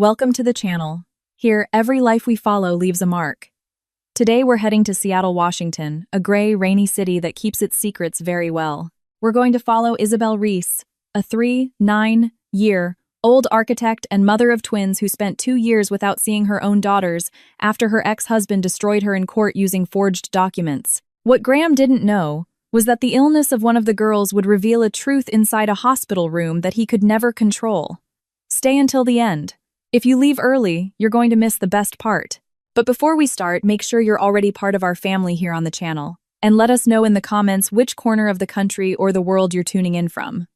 Welcome to the channel. Here, every life we follow leaves a mark. Today we're heading to Seattle, Washington, a gray, rainy city that keeps its secrets very well. We're going to follow Isabel Reese, a 9-year-old architect and mother of twins who spent 2 years without seeing her own daughters after her ex-husband destroyed her in court using forged documents. What Graham didn't know was that the illness of one of the girls would reveal a truth inside a hospital room that he could never control. Stay until the end. If you leave early, you're going to miss the best part. But before we start, make sure you're already part of our family here on the channel, and let us know in the comments which corner of the country or the world you're tuning in from.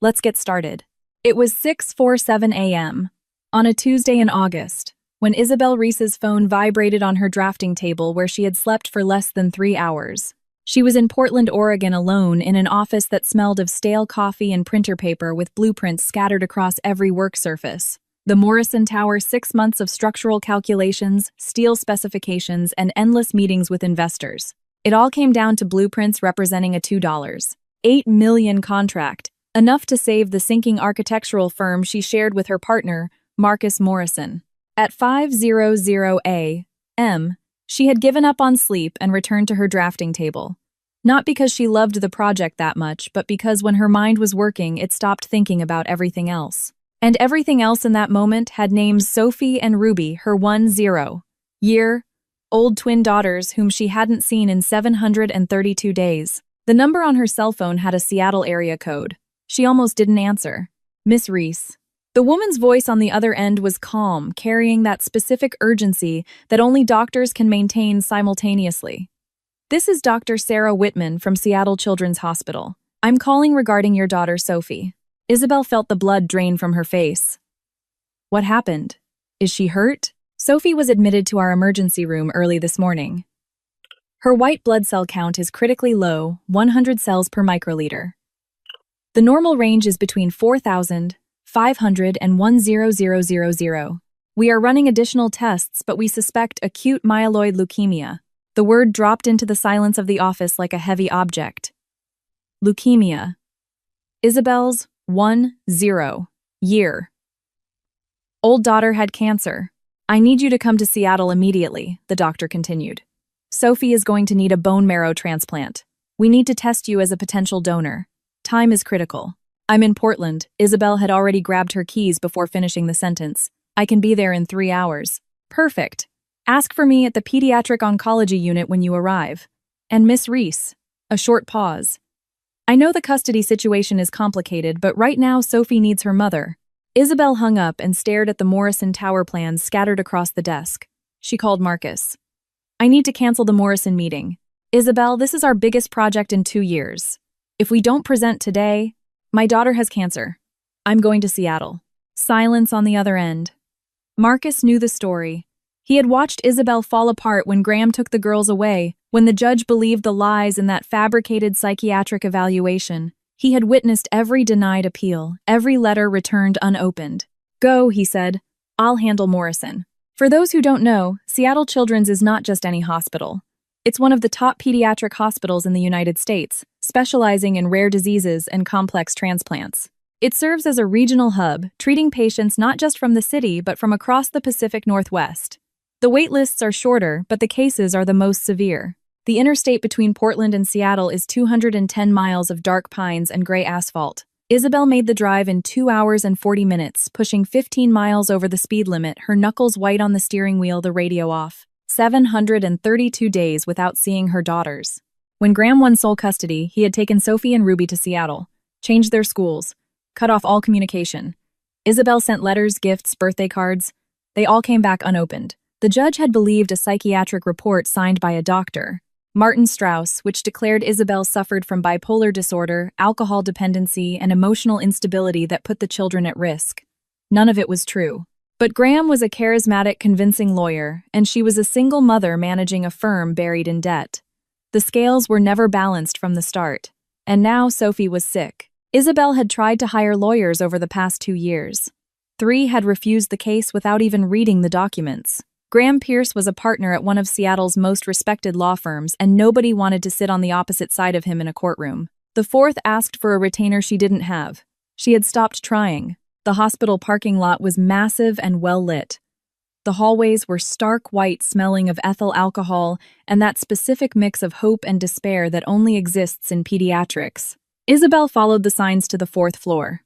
Let's get started. It was 6:47 a.m. on a Tuesday in August, when Isabel Reese's phone vibrated on her drafting table where she had slept for less than 3 hours. She was in Portland, Oregon alone in an office that smelled of stale coffee and printer paper with blueprints scattered across every work surface. The Morrison Tower, 6 months of structural calculations, steel specifications, and endless meetings with investors. It all came down to blueprints representing a $2.8 million contract, enough to save the sinking architectural firm she shared with her partner, Marcus Morrison. At 5:00 a.m., she had given up on sleep and returned to her drafting table. Not because she loved the project that much, but because when her mind was working, it stopped thinking about everything else. And everything else in that moment had names Sophie and Ruby, her 1-0-year-old twin daughters whom she hadn't seen in 732 days. The number on her cell phone had a Seattle area code. She almost didn't answer. Miss Reese. The woman's voice on the other end was calm, carrying that specific urgency that only doctors can maintain simultaneously. This is Dr. Sarah Whitman from Seattle Children's Hospital. I'm calling regarding your daughter, Sophie. Isabel felt the blood drain from her face. What happened? Is she hurt? Sophie was admitted to our emergency room early this morning. Her white blood cell count is critically low, 100 cells per microliter. The normal range is between 4,500 and 100,000. We are running additional tests, but we suspect acute myeloid leukemia. The word dropped into the silence of the office like a heavy object. Leukemia. Isabel's 1-0-year-old daughter had cancer. I need you to come to Seattle immediately, the doctor continued. Sophie is going to need a bone marrow transplant. We need to test you as a potential donor. Time is critical. I'm in Portland. Isabel had already grabbed her keys before finishing the sentence. I can be there in 3 hours. Perfect. Ask for me at the pediatric oncology unit when you arrive. And Miss Reese. A short pause. I know the custody situation is complicated, but right now Sophie needs her mother. Isabel hung up and stared at the Morrison Tower plans scattered across the desk. She called Marcus. I need to cancel the Morrison meeting. Isabel, this is our biggest project in 2 years. If we don't present today, my daughter has cancer. I'm going to Seattle. Silence on the other end. Marcus knew the story. He had watched Isabel fall apart when Graham took the girls away, when the judge believed the lies in that fabricated psychiatric evaluation. He had witnessed every denied appeal, every letter returned unopened. Go, he said. I'll handle Morrison. For those who don't know, Seattle Children's is not just any hospital. It's one of the top pediatric hospitals in the United States, specializing in rare diseases and complex transplants. It serves as a regional hub, treating patients not just from the city but from across the Pacific Northwest. The wait lists are shorter, but the cases are the most severe. The interstate between Portland and Seattle is 210 miles of dark pines and gray asphalt. Isabel made the drive in 2 hours and 40 minutes, pushing 15 miles over the speed limit, her knuckles white on the steering wheel, the radio off. 732 days without seeing her daughters. When Graham won sole custody, he had taken Sophie and Ruby to Seattle, changed their schools, cut off all communication. Isabel sent letters, gifts, birthday cards. They all came back unopened. The judge had believed a psychiatric report signed by a doctor, Martin Strauss, which declared Isabel suffered from bipolar disorder, alcohol dependency, and emotional instability that put the children at risk. None of it was true. But Graham was a charismatic, convincing lawyer, and she was a single mother managing a firm buried in debt. The scales were never balanced from the start. And now Sophie was sick. Isabel had tried to hire lawyers over the past 2 years. 3 had refused the case without even reading the documents. Graham Pierce was a partner at one of Seattle's most respected law firms, and nobody wanted to sit on the opposite side of him in a courtroom. The 4th asked for a retainer she didn't have. She had stopped trying. The hospital parking lot was massive and well lit. The hallways were stark white, smelling of ethyl alcohol and that specific mix of hope and despair that only exists in pediatrics. Isabel followed the signs to the fourth floor.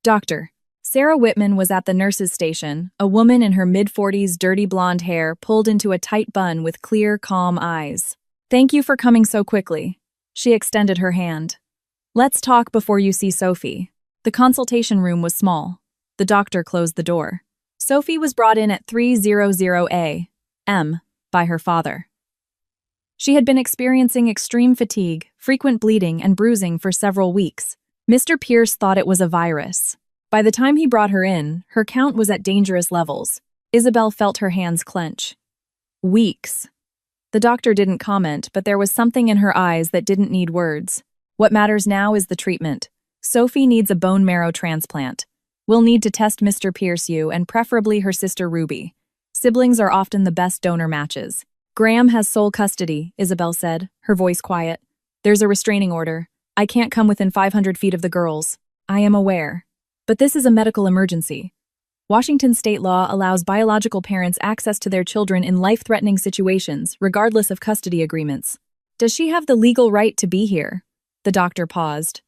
Doctor. Sarah Whitman was at the nurse's station, a woman in her mid-40s, dirty blonde hair pulled into a tight bun with clear, calm eyes. Thank you for coming so quickly. She extended her hand. Let's talk before you see Sophie. The consultation room was small. The doctor closed the door. Sophie was brought in at 300 a.m. by her father. She had been experiencing extreme fatigue, frequent bleeding, and bruising for several weeks. Mr. Pierce thought it was a virus. By the time he brought her in, her count was at dangerous levels. Isabel felt her hands clench. Weeks. The doctor didn't comment, but there was something in her eyes that didn't need words. What matters now is the treatment. Sophie needs a bone marrow transplant. We'll need to test Mr. Pierce and preferably her sister Ruby. Siblings are often the best donor matches. Graham has sole custody, Isabel said, her voice quiet. There's a restraining order. I can't come within 500 feet of the girls. I am aware. But this is a medical emergency. Washington state law allows biological parents access to their children in life-threatening situations, regardless of custody agreements. Does she have the legal right to be here? The doctor paused.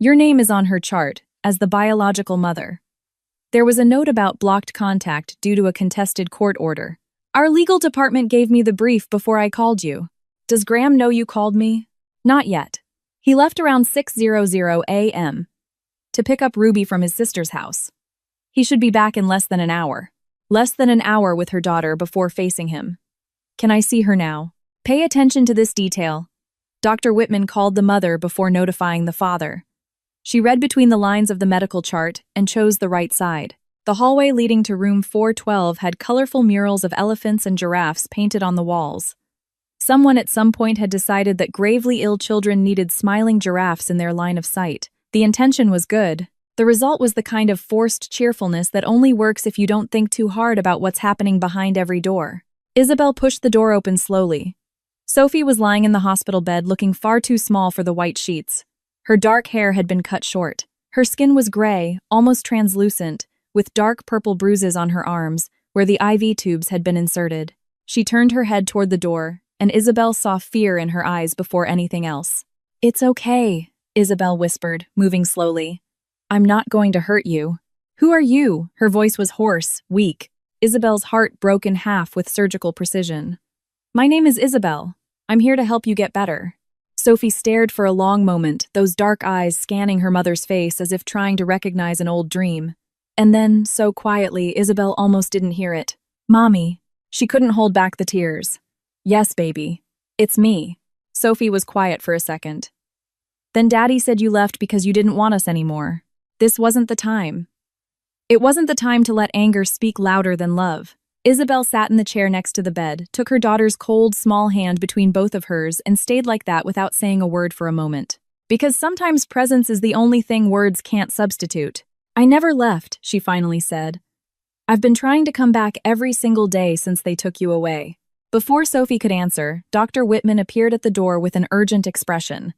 Your name is on her chart as the biological mother. There was a note about blocked contact due to a contested court order. Our legal department gave me the brief before I called you. Does Graham know you called me? Not yet. He left around 6:00 a.m. to pick up Ruby from his sister's house. He should be back in less than an hour. Less than an hour with her daughter before facing him. Can I see her now? Pay attention to this detail. Dr. Whitman called the mother before notifying the father. She read between the lines of the medical chart and chose the right side. The hallway leading to room 412 had colorful murals of elephants and giraffes painted on the walls. Someone at some point had decided that gravely ill children needed smiling giraffes in their line of sight. The intention was good. The result was the kind of forced cheerfulness that only works if you don't think too hard about what's happening behind every door. Isabel pushed the door open slowly. Sophie was lying in the hospital bed looking far too small for the white sheets. Her dark hair had been cut short. Her skin was gray, almost translucent, with dark purple bruises on her arms, where the IV tubes had been inserted. She turned her head toward the door, and Isabel saw fear in her eyes before anything else. It's okay, Isabel whispered, moving slowly. I'm not going to hurt you. Who are you? Her voice was hoarse, weak. Isabel's heart broke in half with surgical precision. My name is Isabel. I'm here to help you get better. Sophie stared for a long moment, those dark eyes scanning her mother's face as if trying to recognize an old dream. And then, so quietly, Isabel almost didn't hear it. Mommy. She couldn't hold back the tears. Yes, baby. It's me. Sophie was quiet for a second. Then Daddy said you left because you didn't want us anymore. This wasn't the time. It wasn't the time to let anger speak louder than love. Isabel sat in the chair next to the bed, took her daughter's cold, small hand between both of hers, and stayed like that without saying a word for a moment. Because sometimes presence is the only thing words can't substitute. I never left, she finally said. I've been trying to come back every single day since they took you away. Before Sophie could answer, Dr. Whitman appeared at the door with an urgent expression.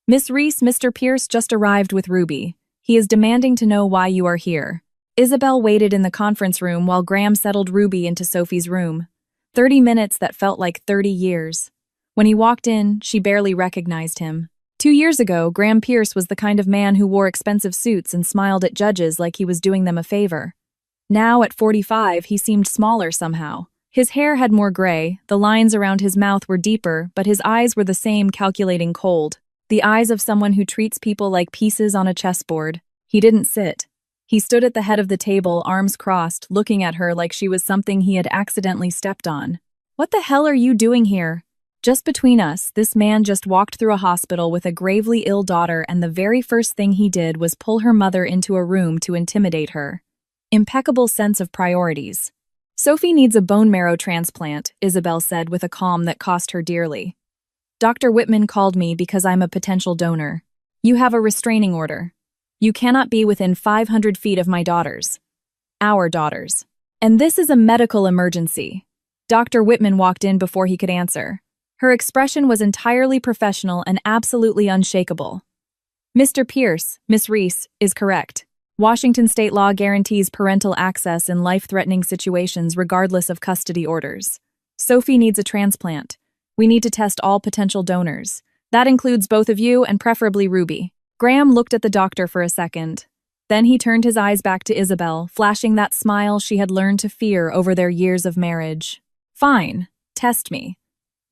Miss Reese, Mr. Pierce just arrived with Ruby. He is demanding to know why you are here. Isabel waited in the conference room while Graham settled Ruby into Sophie's room. 30 minutes that felt like 30 years. When he walked in, she barely recognized him. 2 years ago, Graham Pierce was the kind of man who wore expensive suits and smiled at judges like he was doing them a favor. Now, at 45, he seemed smaller somehow. His hair had more gray, the lines around his mouth were deeper, but his eyes were the same calculating cold. The eyes of someone who treats people like pieces on a chessboard. He didn't sit. He stood at the head of the table, arms crossed, looking at her like she was something he had accidentally stepped on. What the hell are you doing here? Just between us, this man just walked through a hospital with a gravely ill daughter, and the very first thing he did was pull her mother into a room to intimidate her. Impeccable sense of priorities. Sophie needs a bone marrow transplant, Isabel said with a calm that cost her dearly. Dr. Whitman called me because I'm a potential donor. You have a restraining order. You cannot be within 500 feet of my daughters. Our daughters. And this is a medical emergency. Dr. Whitman walked in before he could answer. Her expression was entirely professional and absolutely unshakable. Mr. Pierce, Miss Reese, is correct. Washington state law guarantees parental access in life-threatening situations regardless of custody orders. Sophie needs a transplant. We need to test all potential donors. That includes both of you and preferably Ruby. Graham looked at the doctor for a second. Then he turned his eyes back to Isabel, flashing that smile she had learned to fear over their years of marriage. Fine, test me.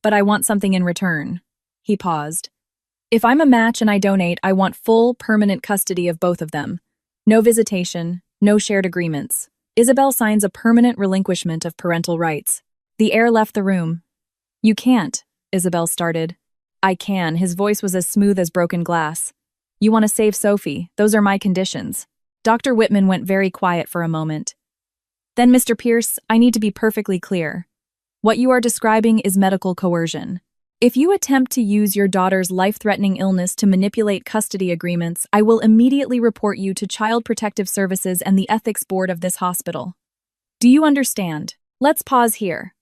But I want something in return. He paused. If I'm a match and I donate, I want full, permanent custody of both of them. No visitation, no shared agreements. Isabel signs a permanent relinquishment of parental rights. The heir left the room. You can't, Isabel started. I can. His voice was as smooth as broken glass. You want to save Sophie. Those are my conditions. Dr. Whitman went very quiet for a moment. Then, Mr. Pierce, I need to be perfectly clear. What you are describing is medical coercion. If you attempt to use your daughter's life-threatening illness to manipulate custody agreements, I will immediately report you to Child Protective Services and the Ethics Board of this hospital. Do you understand? Let's pause here.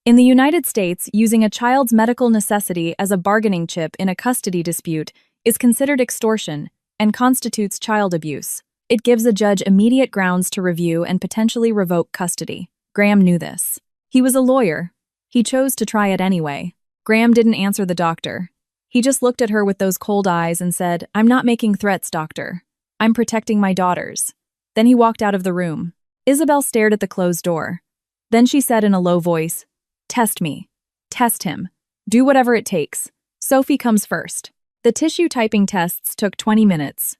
In the United States, using a child's medical necessity as a bargaining chip in a custody dispute is considered extortion and constitutes child abuse. It gives a judge immediate grounds to review and potentially revoke custody. Graham knew this. He was a lawyer. He chose to try it anyway. Graham didn't answer the doctor. He just looked at her with those cold eyes and said, I'm not making threats, doctor. I'm protecting my daughters. Then he walked out of the room. Isabel stared at the closed door. Then she said in a low voice, Test me. Test him. Do whatever it takes. Sophie comes first. The tissue typing tests took 20 minutes.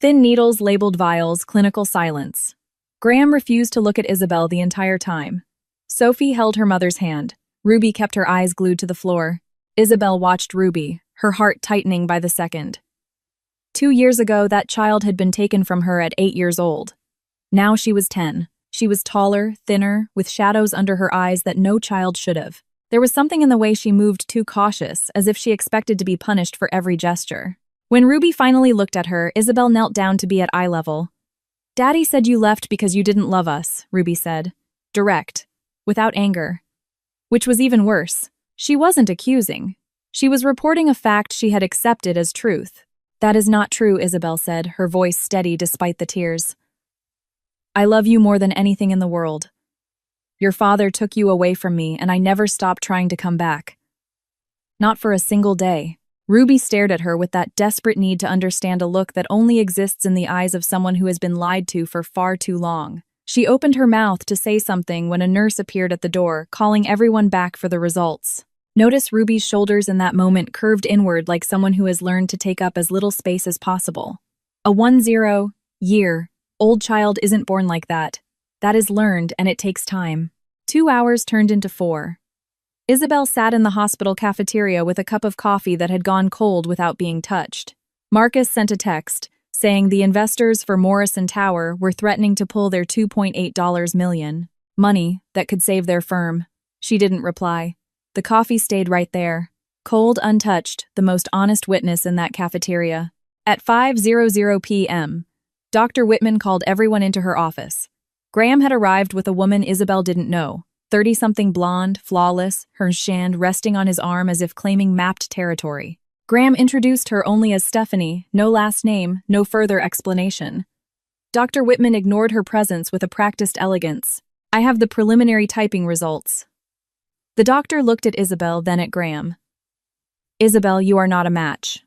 Thin needles labeled vials, clinical silence. Graham refused to look at Isabel the entire time. Sophie held her mother's hand. Ruby kept her eyes glued to the floor. Isabel watched Ruby, her heart tightening by the second. 2 years ago, that child had been taken from her at 8 years old. Now she was 10. She was taller, thinner, with shadows under her eyes that no child should have. There was something in the way she moved too cautious, as if she expected to be punished for every gesture. When Ruby finally looked at her, Isabel knelt down to be at eye level. Daddy said you left because you didn't love us, Ruby said. Direct. Without anger. Which was even worse. She wasn't accusing. She was reporting a fact she had accepted as truth. That is not true, Isabel said, her voice steady despite the tears. I love you more than anything in the world. Your father took you away from me, and I never stopped trying to come back. Not for a single day. Ruby stared at her with that desperate need to understand a look that only exists in the eyes of someone who has been lied to for far too long. She opened her mouth to say something when a nurse appeared at the door, calling everyone back for the results. Notice Ruby's shoulders in that moment curved inward like someone who has learned to take up as little space as possible. A 10-year-old child isn't born like that. That is learned, and it takes time. 2 hours turned into 4. Isabel sat in the hospital cafeteria with a cup of coffee that had gone cold without being touched. Marcus sent a text, saying the investors for Morrison Tower were threatening to pull their $2.8 million, money that could save their firm. She didn't reply. The coffee stayed right there, cold, untouched, the most honest witness in that cafeteria. At 5:00 p.m., Dr. Whitman called everyone into her office. Graham had arrived with a woman Isabel didn't know, 30-something blonde, flawless, her hand resting on his arm as if claiming mapped territory. Graham introduced her only as Stephanie, no last name, no further explanation. Dr. Whitman ignored her presence with a practiced elegance. I have the preliminary typing results. The doctor looked at Isabel, then at Graham. Isabel, you are not a match.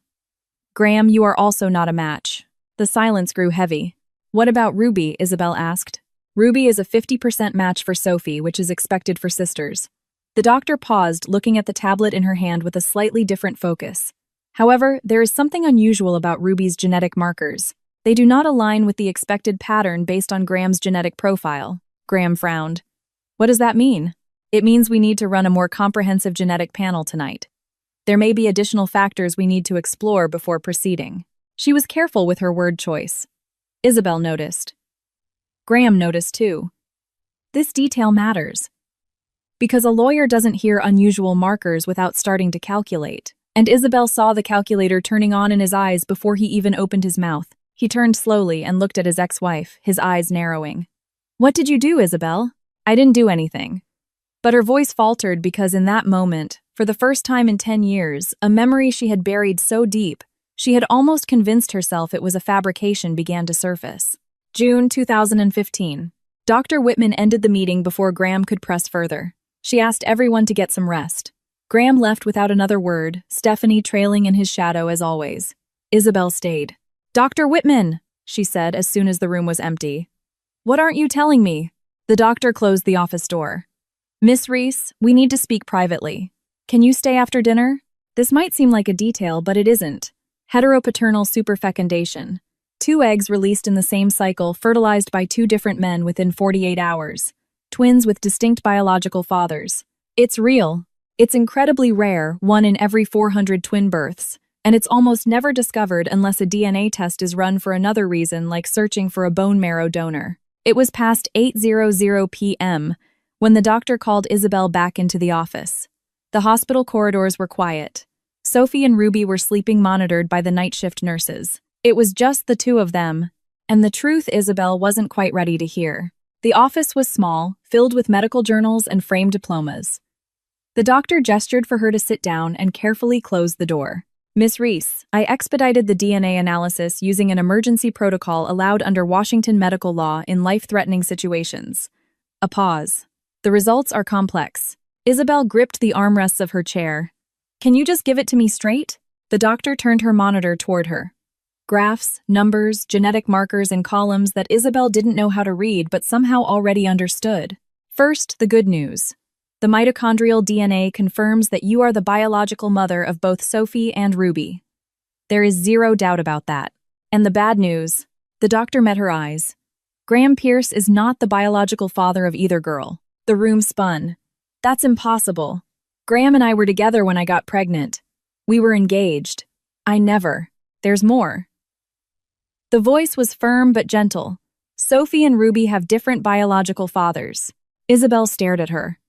Graham, you are also not a match. The silence grew heavy. What about Ruby? Isabel asked. Ruby is a 50% match for Sophie, which is expected for sisters. The doctor paused, looking at the tablet in her hand with a slightly different focus. However, there is something unusual about Ruby's genetic markers. They do not align with the expected pattern based on Graham's genetic profile. Graham frowned. What does that mean? It means we need to run a more comprehensive genetic panel tonight. There may be additional factors we need to explore before proceeding. She was careful with her word choice. Isabel noticed. Graham noticed too. This detail matters. Because a lawyer doesn't hear unusual markers without starting to calculate. And Isabel saw the calculator turning on in his eyes before he even opened his mouth. He turned slowly and looked at his ex-wife, his eyes narrowing. What did you do, Isabel? I didn't do anything. But her voice faltered because in that moment, for the first time in 10 years, a memory she had buried so deep, she had almost convinced herself it was a fabrication began to surface. June 2015. Dr. Whitman ended the meeting before Graham could press further. She asked everyone to get some rest. Graham left without another word, Stephanie trailing in his shadow as always. Isabel stayed. "Dr. Whitman," she said as soon as the room was empty. "What aren't you telling me?" The doctor closed the office door. "Miss Reese, we need to speak privately. Can you stay after dinner?" This might seem like a detail, but it isn't. Heteropaternal superfecundation. 2 eggs released in the same cycle, fertilized by 2 different men within 48 hours. Twins with distinct biological fathers. It's real. It's incredibly rare, 1 in every 400 twin births, and it's almost never discovered unless a DNA test is run for another reason, like searching for a bone marrow donor. It was past 8:00 p.m. when the doctor called Isabel back into the office. The hospital corridors were quiet. Sophie and Ruby were sleeping, monitored by the night shift nurses. It was just the 2 of them, and the truth Isabel wasn't quite ready to hear. The office was small, filled with medical journals and framed diplomas. The doctor gestured for her to sit down and carefully closed the door. "Miss Reese, I expedited the DNA analysis using an emergency protocol allowed under Washington medical law in life-threatening situations." A pause. "The results are complex." Isabel gripped the armrests of her chair. "Can you just give it to me straight?" The doctor turned her monitor toward her. Graphs, numbers, genetic markers, and columns that Isabel didn't know how to read but somehow already understood. First, the good news. The mitochondrial DNA confirms that you are the biological mother of both Sophie and Ruby. There is 0 doubt about that. And the bad news. The doctor met her eyes. Graham Pierce is not the biological father of either girl. The room spun. "That's impossible. Graham and I were together when I got pregnant. We were engaged. I never. There's more." The voice was firm but gentle. "Sophie and Ruby have different biological fathers." Isabel stared at her.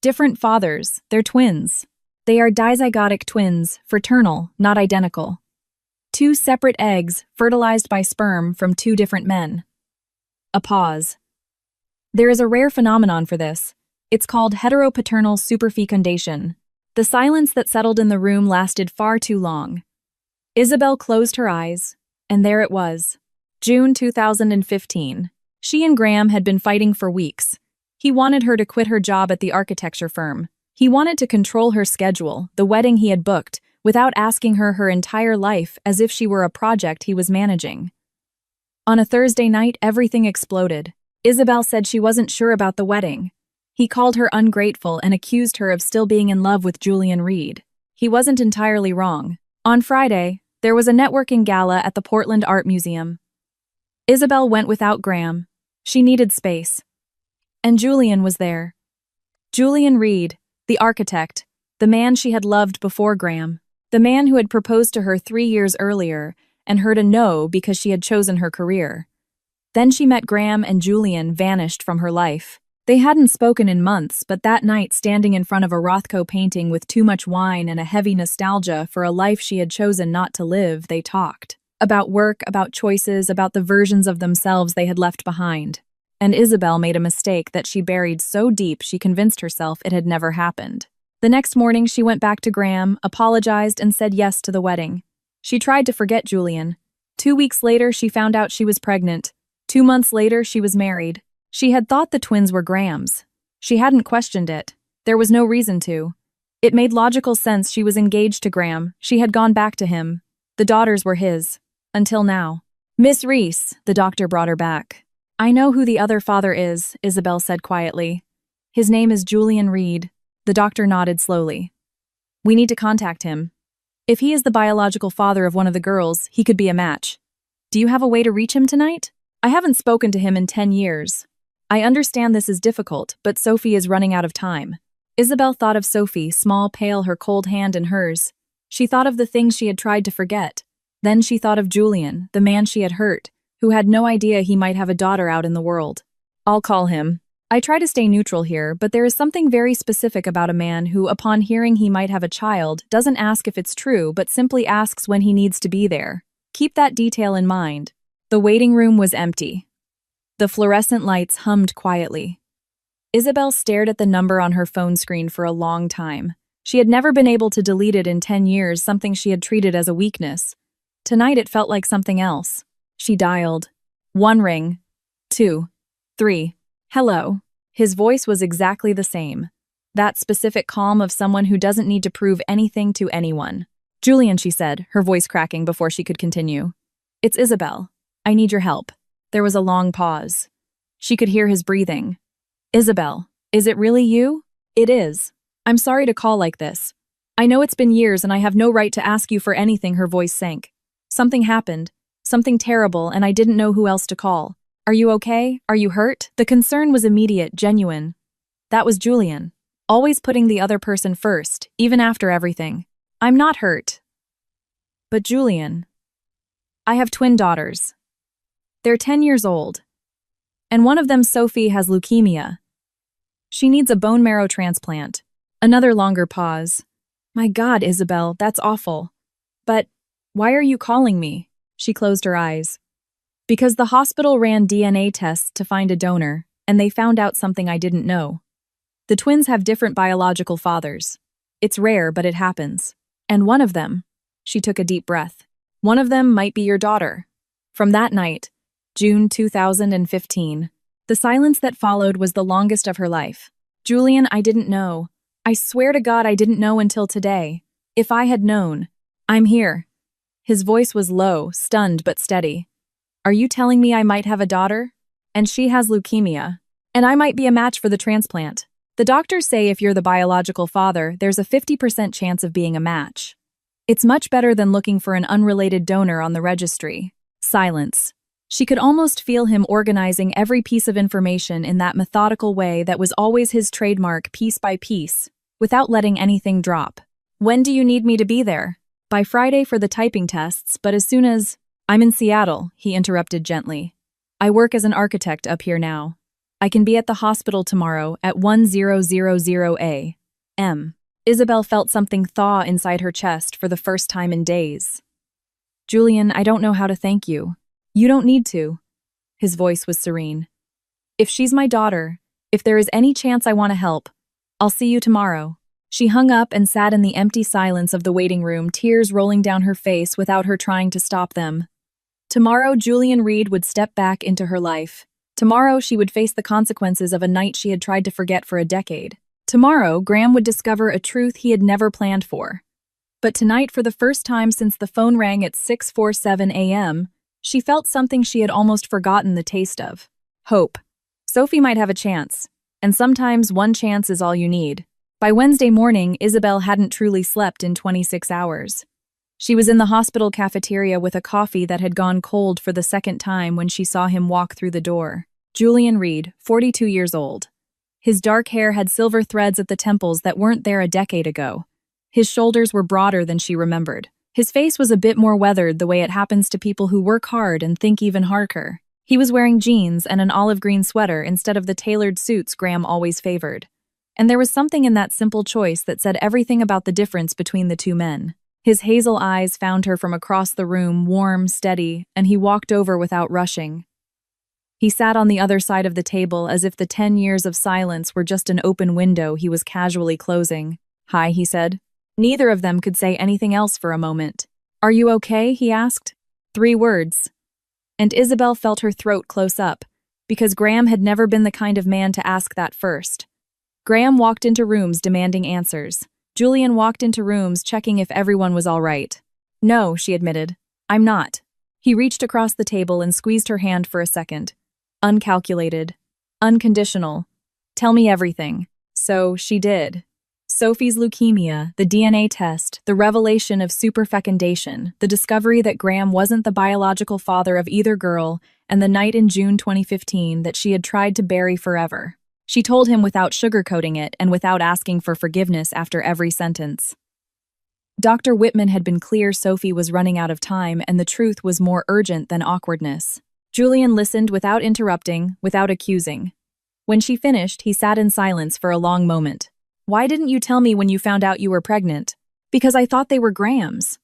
"Different fathers, they're twins. They are dizygotic twins, fraternal, not identical. 2 separate eggs, fertilized by sperm from 2 different men." A pause. "There is a rare phenomenon for this. It's called heteropaternal superfecundation." The silence that settled in the room lasted far too long. Isabel closed her eyes, and there it was. June 2015. She and Graham had been fighting for weeks. He wanted her to quit her job at the architecture firm. He wanted to control her schedule, the wedding he had booked, without asking her entire life, as if she were a project he was managing. On a Thursday night, everything exploded. Isabel said she wasn't sure about the wedding. He called her ungrateful and accused her of still being in love with Julian Reed. He wasn't entirely wrong. On Friday, there was a networking gala at the Portland Art Museum. Isabel went without Graham. She needed space. And Julian was there. Julian Reed, the architect, the man she had loved before Graham, the man who had proposed to her 3 years earlier and heard a no because she had chosen her career. Then she met Graham, and Julian vanished from her life. They hadn't spoken in months, but that night, standing in front of a Rothko painting with too much wine and a heavy nostalgia for a life she had chosen not to live, they talked. About work, about choices, about the versions of themselves they had left behind. And Isabel made a mistake that she buried so deep she convinced herself it had never happened. The next morning, she went back to Graham, apologized, and said yes to the wedding. She tried to forget Julian. 2 weeks later, she found out she was pregnant. 2 months later, she was married. She had thought the twins were Graham's. She hadn't questioned it. There was no reason to. It made logical sense. She was engaged to Graham. She had gone back to him. The daughters were his. Until now. "Miss Reese," the doctor brought her back. "I know who the other father is," Isabel said quietly. "His name is Julian Reed." The doctor nodded slowly. "We need to contact him. If he is the biological father of one of the girls, he could be a match. Do you have a way to reach him tonight? I haven't spoken to him in 10 years. I understand this is difficult, but Sophie is running out of time." Isabel thought of Sophie, small, pale, her cold hand in hers. She thought of the things she had tried to forget. Then she thought of Julian, the man she had hurt, who had no idea he might have a daughter out in the world. "I'll call him. I try to stay neutral here, but there is something very specific about a man who, upon hearing he might have a child, doesn't ask if it's true, but simply asks when he needs to be there. Keep that detail in mind." The waiting room was empty. The fluorescent lights hummed quietly. Isabel stared at the number on her phone screen for a long time. She had never been able to delete it in 10 years, something she had treated as a weakness. Tonight it felt like something else. She dialed. 1 ring. 2. 3. Hello. His voice was exactly the same. That specific calm of someone who doesn't need to prove anything to anyone. Julian, she said, her voice cracking before she could continue. It's Isabel. I need your help. There was a long pause. She could hear his breathing. Isabel, is it really you? It is. I'm sorry to call like this. I know it's been years and I have no right to ask you for anything, her voice sank. Something happened. Something terrible, and I didn't know who else to call. Are you okay? Are you hurt? The concern was immediate, genuine. That was Julian. Always putting the other person first, even after everything. I'm not hurt. But Julian. I have twin daughters. They're 10 years old. And one of them, Sophie, has leukemia. She needs a bone marrow transplant. Another longer pause. My God, Isabel, that's awful. But why are you calling me? She closed her eyes. Because the hospital ran DNA tests to find a donor, and they found out something I didn't know. The twins have different biological fathers. It's rare, but it happens. And one of them, she took a deep breath, one of them might be your daughter. From that night, June 2015, the silence that followed was the longest of her life. Julian, I didn't know. I swear to God I didn't know until today. If I had known. I'm here. His voice was low, stunned but steady. Are you telling me I might have a daughter? And she has leukemia. And I might be a match for the transplant. The doctors say if you're the biological father, there's a 50% chance of being a match. It's much better than looking for an unrelated donor on the registry. Silence. She could almost feel him organizing every piece of information in that methodical way that was always his trademark, piece by piece, without letting anything drop. When do you need me to be there? By Friday for the typing tests, but as soon as… I'm in Seattle, he interrupted gently. I work as an architect up here now. I can be at the hospital tomorrow at 1000 a.m. Isabel felt something thaw inside her chest for the first time in days. Julian, I don't know how to thank you. You don't need to. His voice was serene. If she's my daughter, if there is any chance I want to help, I'll see you tomorrow. She hung up and sat in the empty silence of the waiting room, tears rolling down her face without her trying to stop them. Tomorrow, Julian Reed would step back into her life. Tomorrow, she would face the consequences of a night she had tried to forget for a decade. Tomorrow, Graham would discover a truth he had never planned for. But tonight, for the first time since the phone rang at 6:47 a.m., she felt something she had almost forgotten the taste of. Hope. Sophie might have a chance, and sometimes one chance is all you need. By Wednesday morning, Isabel hadn't truly slept in 26 hours. She was in the hospital cafeteria with a coffee that had gone cold for the second time when she saw him walk through the door. Julian Reed, 42 years old. His dark hair had silver threads at the temples that weren't there a decade ago. His shoulders were broader than she remembered. His face was a bit more weathered, the way it happens to people who work hard and think even harder. He was wearing jeans and an olive green sweater instead of the tailored suits Graham always favored. And there was something in that simple choice that said everything about the difference between the two men. His hazel eyes found her from across the room, warm, steady, and he walked over without rushing. He sat on the other side of the table as if the 10 years of silence were just an open window he was casually closing. Hi, he said. Neither of them could say anything else for a moment. Are you okay? He asked. 3 words. And Isabel felt her throat close up, because Graham had never been the kind of man to ask that first. Graham walked into rooms demanding answers. Julian walked into rooms checking if everyone was all right. No, she admitted. I'm not. He reached across the table and squeezed her hand for a second. Uncalculated. Unconditional. Tell me everything. So she did. Sophie's leukemia, the DNA test, the revelation of superfecundation, the discovery that Graham wasn't the biological father of either girl, and the night in June 2015 that she had tried to bury forever. She told him without sugarcoating it and without asking for forgiveness after every sentence. Dr. Whitman had been clear Sophie was running out of time, and the truth was more urgent than awkwardness. Julian listened without interrupting, without accusing. When she finished, he sat in silence for a long moment. Why didn't you tell me when you found out you were pregnant? Because I thought they were Graham's.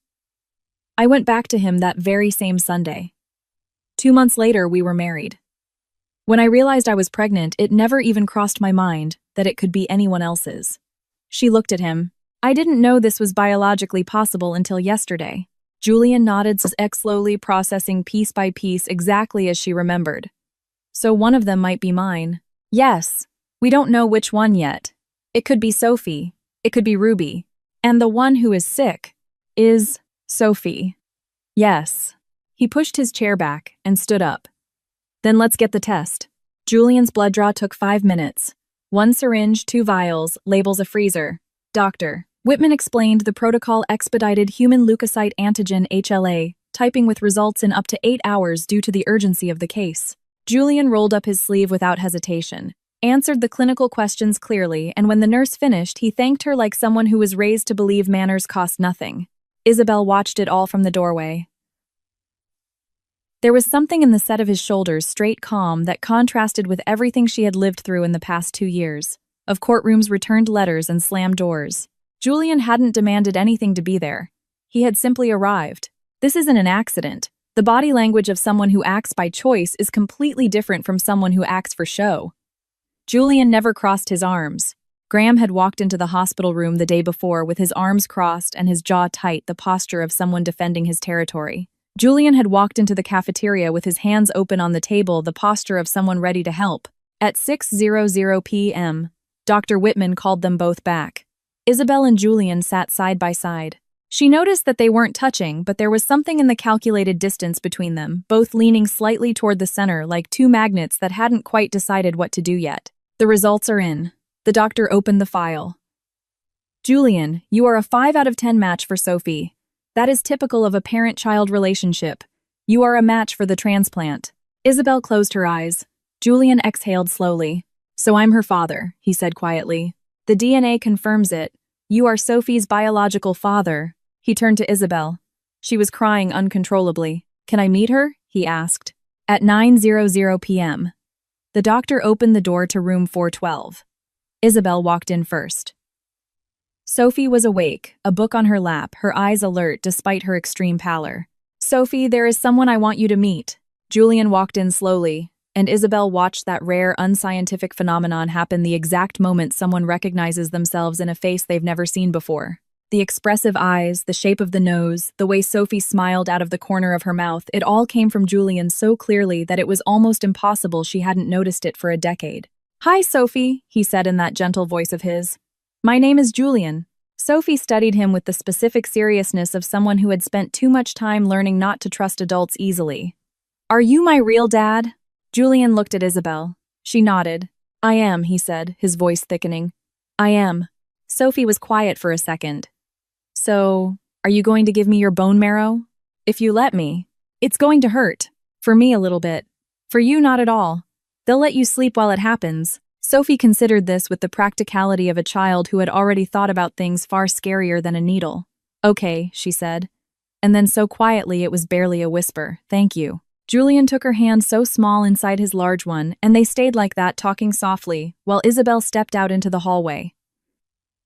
I went back to him that very same Sunday. 2 months later, we were married. When I realized I was pregnant, it never even crossed my mind that it could be anyone else's. She looked at him. I didn't know this was biologically possible until yesterday. Julian nodded, slowly processing piece by piece exactly as she remembered. So one of them might be mine. Yes. We don't know which one yet. It could be Sophie. It could be Ruby. And the one who is sick is Sophie. Yes. He pushed his chair back and stood up. Then let's get the test. Julian's blood draw took 5 minutes. 1 syringe, 2 vials, labels a freezer. Dr. Whitman explained the protocol expedited human leukocyte antigen HLA, typing with results in up to 8 hours due to the urgency of the case. Julian rolled up his sleeve without hesitation, answered the clinical questions clearly, and when the nurse finished, he thanked her like someone who was raised to believe manners cost nothing. Isabel watched it all from the doorway. There was something in the set of his shoulders, straight calm, that contrasted with everything she had lived through in the past 2 years. Of courtrooms, returned letters, and slammed doors. Julian hadn't demanded anything to be there. He had simply arrived. This isn't an accident. The body language of someone who acts by choice is completely different from someone who acts for show. Julian never crossed his arms. Graham had walked into the hospital room the day before with his arms crossed and his jaw tight, the posture of someone defending his territory. Julian had walked into the cafeteria with his hands open on the table, the posture of someone ready to help. At 6:00 p.m., Dr. Whitman called them both back. Isabel and Julian sat side by side. She noticed that they weren't touching, but there was something in the calculated distance between them, both leaning slightly toward the center like 2 magnets that hadn't quite decided what to do yet. The results are in. The doctor opened the file. Julian, you are a 5 out of 10 match for Sophie. That is typical of a parent-child relationship. You are a match for the transplant. Isabel closed her eyes. Julian exhaled slowly. So I'm her father, he said quietly. The DNA confirms it. You are Sophie's biological father. He turned to Isabel. She was crying uncontrollably. Can I meet her? He asked. At 9:00 p.m. The doctor opened the door to room 412. Isabel walked in first. Sophie was awake, a book on her lap, her eyes alert despite her extreme pallor. Sophie, there is someone I want you to meet. Julian walked in slowly, and Isabel watched that rare, unscientific phenomenon happen the exact moment someone recognizes themselves in a face they've never seen before. The expressive eyes, the shape of the nose, the way Sophie smiled out of the corner of her mouth, it all came from Julian so clearly that it was almost impossible she hadn't noticed it for a decade. Hi, Sophie, he said in that gentle voice of his. My name is Julian. Sophie studied him with the specific seriousness of someone who had spent too much time learning not to trust adults easily. Are you my real dad? Julian looked at Isabel. She nodded. I am, he said, his voice thickening. I am. Sophie was quiet for a second. So, are you going to give me your bone marrow? If you let me. It's going to hurt. For me a little bit. For you not at all. They'll let you sleep while it happens. Sophie considered this with the practicality of a child who had already thought about things far scarier than a needle. Okay, she said. And then so quietly it was barely a whisper. Thank you. Julian took her hand so small inside his large one, and they stayed like that, talking softly, while Isabel stepped out into the hallway.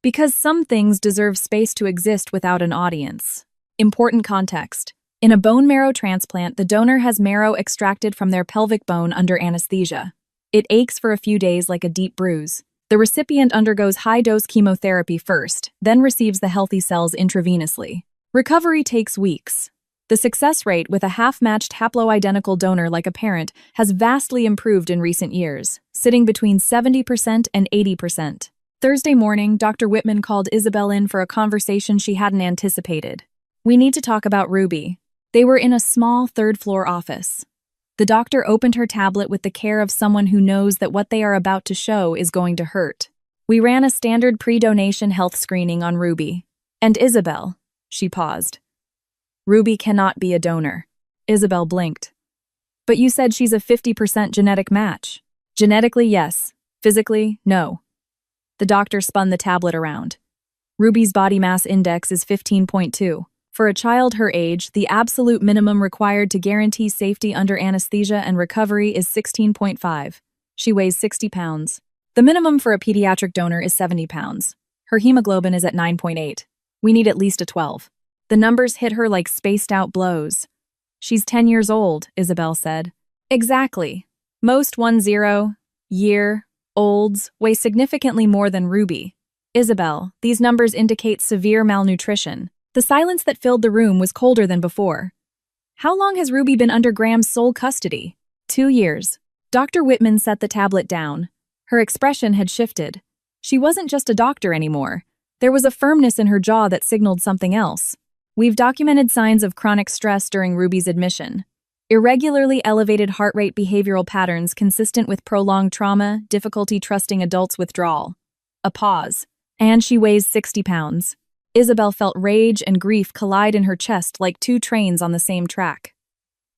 Because some things deserve space to exist without an audience. Important context. In a bone marrow transplant, the donor has marrow extracted from their pelvic bone under anesthesia. It aches for a few days like a deep bruise. The recipient undergoes high-dose chemotherapy first, then receives the healthy cells intravenously. Recovery takes weeks. The success rate with a half-matched haploidentical donor like a parent has vastly improved in recent years, sitting between 70% and 80%. Thursday morning, Dr. Whitman called Isabel in for a conversation she hadn't anticipated. We need to talk about Ruby. They were in a small third-floor office. The doctor opened her tablet with the care of someone who knows that what they are about to show is going to hurt. We ran a standard pre-donation health screening on Ruby. And Isabel. She paused. Ruby cannot be a donor. Isabel blinked. But you said she's a 50% genetic match. Genetically, yes. Physically, no. The doctor spun the tablet around. Ruby's body mass index is 15.2. For a child her age, the absolute minimum required to guarantee safety under anesthesia and recovery is 16.5. She weighs 60 pounds. The minimum for a pediatric donor is 70 pounds. Her hemoglobin is at 9.8. We need at least a 12. The numbers hit her like spaced-out blows. She's 10 years old, Isabel said. Exactly. Most 10-year-olds weigh significantly more than Ruby. Isabel, these numbers indicate severe malnutrition. The silence that filled the room was colder than before. How long has Ruby been under Graham's sole custody? 2 years. Dr. Whitman set the tablet down. Her expression had shifted. She wasn't just a doctor anymore. There was a firmness in her jaw that signaled something else. We've documented signs of chronic stress during Ruby's admission. Irregularly elevated heart rate, behavioral patterns consistent with prolonged trauma, difficulty trusting adults, withdrawal. A pause. And she weighs 60 pounds. Isabel felt rage and grief collide in her chest like two trains on the same track.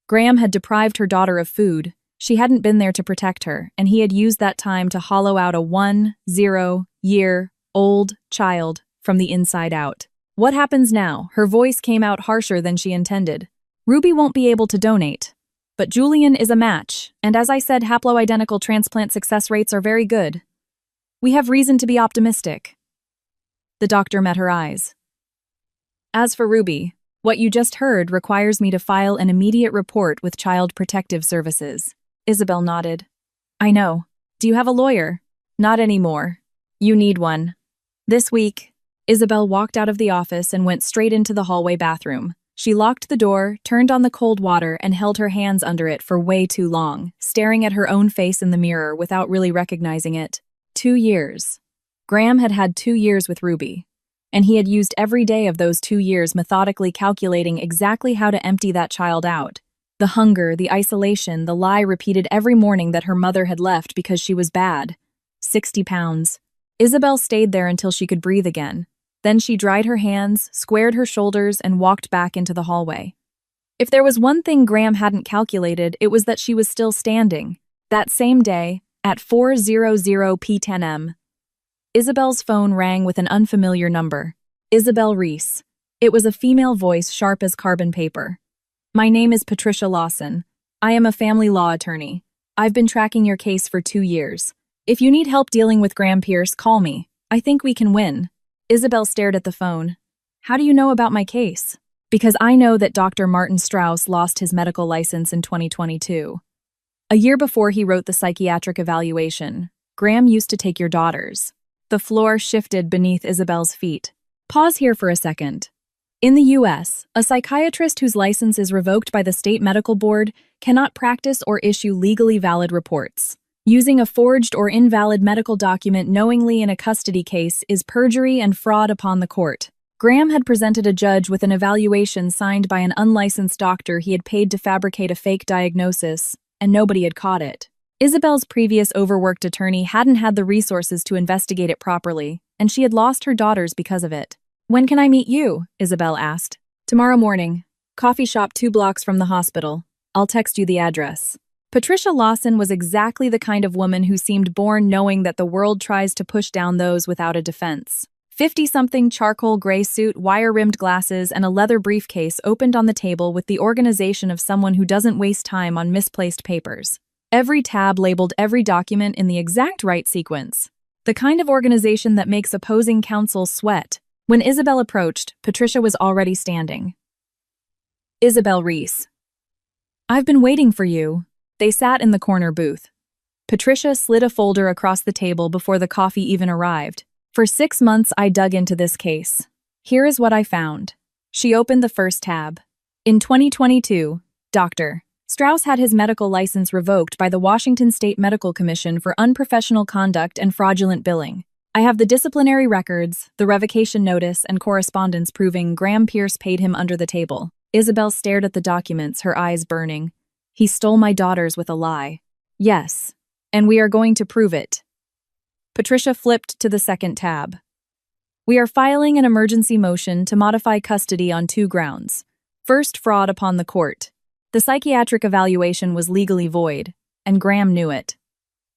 Graham had deprived her daughter of food. She hadn't been there to protect her, and he had used that time to hollow out a 10-year-old child from the inside out. What happens now? Her voice came out harsher than she intended. Ruby won't be able to donate. But Julian is a match, and as I said, haploidentical transplant success rates are very good. We have reason to be optimistic. The doctor met her eyes. As for Ruby, what you just heard requires me to file an immediate report with Child Protective Services. Isabel nodded. I know. Do you have a lawyer? Not anymore. You need one. This week, Isabel walked out of the office and went straight into the hallway bathroom. She locked the door, turned on the cold water, and held her hands under it for way too long, staring at her own face in the mirror without really recognizing it. 2 years. Graham had had 2 years with Ruby, and he had used every day of those 2 years methodically calculating exactly how to empty that child out. The hunger, the isolation, the lie repeated every morning that her mother had left because she was bad. 60 pounds. Isabel stayed there until she could breathe again. Then she dried her hands, squared her shoulders, and walked back into the hallway. If there was one thing Graham hadn't calculated, it was that she was still standing. That same day, at 4:00 p.m. Isabel's phone rang with an unfamiliar number. Isabel Reese. It was a female voice sharp as carbon paper. My name is Patricia Lawson. I am a family law attorney. I've been tracking your case for 2 years. If you need help dealing with Graham Pierce, call me. I think we can win. Isabel stared at the phone. How do you know about my case? Because I know that Dr. Martin Strauss lost his medical license in 2022. A year before he wrote the psychiatric evaluation, Graham used to take your daughters. The floor shifted beneath Isabel's feet. Pause here for a second. In the U.S., a psychiatrist whose license is revoked by the state medical board cannot practice or issue legally valid reports. Using a forged or invalid medical document knowingly in a custody case is perjury and fraud upon the court. Graham had presented a judge with an evaluation signed by an unlicensed doctor he had paid to fabricate a fake diagnosis, and nobody had caught it. Isabel's previous overworked attorney hadn't had the resources to investigate it properly, and she had lost her daughters because of it. When can I meet you? Isabel asked. Tomorrow morning. Coffee shop 2 blocks from the hospital. I'll text you the address. Patricia Lawson was exactly the kind of woman who seemed born knowing that the world tries to push down those without a defense. 50-something charcoal gray suit, wire-rimmed glasses, and a leather briefcase opened on the table with the organization of someone who doesn't waste time on misplaced papers. Every tab labeled every document in the exact right sequence. The kind of organization that makes opposing counsel sweat. When Isabel approached, Patricia was already standing. Isabel Reese. I've been waiting for you. They sat in the corner booth. Patricia slid a folder across the table before the coffee even arrived. For 6 months, I dug into this case. Here is what I found. She opened the first tab. In 2022, Dr. Strauss had his medical license revoked by the Washington State Medical Commission for unprofessional conduct and fraudulent billing. I have the disciplinary records, the revocation notice, and correspondence proving Graham Pierce paid him under the table. Isabel stared at the documents, her eyes burning. He stole my daughters with a lie. Yes, and we are going to prove it. Patricia flipped to the second tab. We are filing an emergency motion to modify custody on 2 grounds. First, fraud upon the court. The psychiatric evaluation was legally void, and Graham knew it.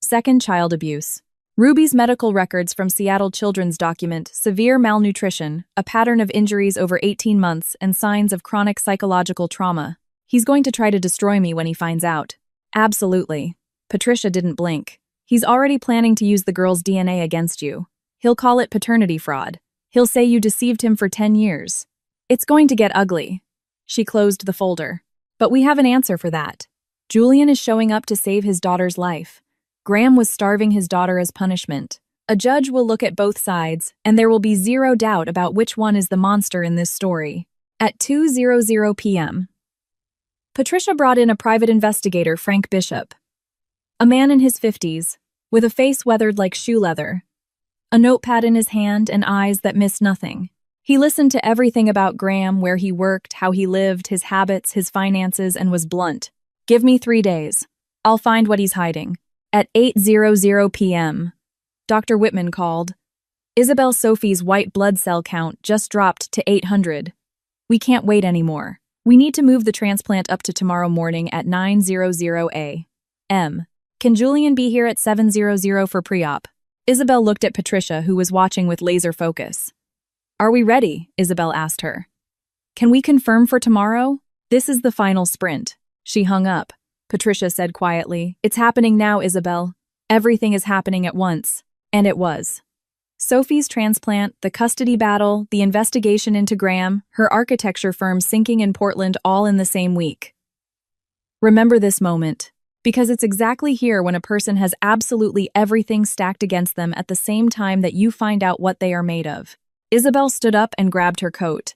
Second, child abuse. Ruby's medical records from Seattle Children's document severe malnutrition, a pattern of injuries over 18 months, and signs of chronic psychological trauma. He's going to try to destroy me when he finds out. Absolutely. Patricia didn't blink. He's already planning to use the girl's DNA against you. He'll call it paternity fraud. He'll say you deceived him for 10 years. It's going to get ugly. She closed the folder. But we have an answer for that. Julian is showing up to save his daughter's life. Graham was starving his daughter as punishment. A judge will look at both sides, and there will be zero doubt about which one is the monster in this story. At 2:00 p.m., Patricia brought in a private investigator, Frank Bishop. A man in his 50s, with a face weathered like shoe leather, a notepad in his hand and eyes that missed nothing. He listened to everything about Graham, where he worked, how he lived, his habits, his finances, and was blunt. "Give me 3 days. I'll find what he's hiding." At 8:00 p.m., Dr. Whitman called. Isabel Sophie's white blood cell count just dropped to 800. "We can't wait anymore. We need to move the transplant up to tomorrow morning at 9:00 a.m. Can Julian be here at 7:00 for pre-op?" Isabel looked at Patricia, who was watching with laser focus. "Are we ready?" Isabel asked her. "Can we confirm for tomorrow? This is the final sprint." She hung up. Patricia said quietly, "It's happening now, Isabel. Everything is happening at once." And it was. Sophie's transplant, the custody battle, the investigation into Graham, her architecture firm sinking in Portland, all in the same week. Remember this moment, because it's exactly here when a person has absolutely everything stacked against them at the same time that you find out what they are made of. Isabel stood up and grabbed her coat.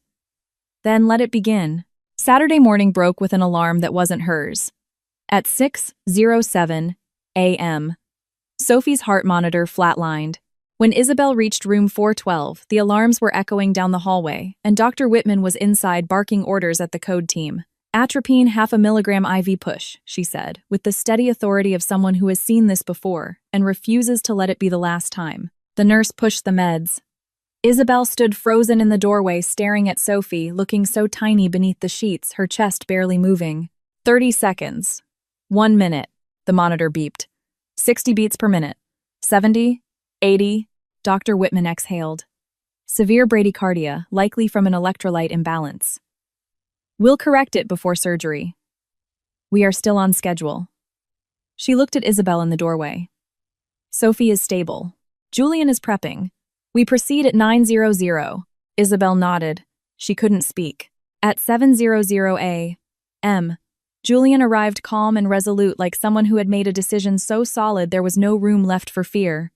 Then let it begin. Saturday morning broke with an alarm that wasn't hers. At 6:07 a.m., Sophie's heart monitor flatlined. When Isabel reached room 412, the alarms were echoing down the hallway, and Dr. Whitman was inside barking orders at the code team. "Atropine 0.5 milligram IV push," she said, with the steady authority of someone who has seen this before and refuses to let it be the last time. The nurse pushed the meds. Isabel stood frozen in the doorway, staring at Sophie, looking so tiny beneath the sheets, her chest barely moving. 30 seconds. 1 minute. The monitor beeped. 60 beats per minute. 70. 80. Dr. Whitman exhaled. "Severe bradycardia, likely from an electrolyte imbalance. We'll correct it before surgery. We are still on schedule." She looked at Isabel in the doorway. "Sophie is stable. Julian is prepping. We proceed at 9:00. Isabel nodded. She couldn't speak. At 7:00 a.m., Julian arrived calm and resolute, like someone who had made a decision so solid there was no room left for fear.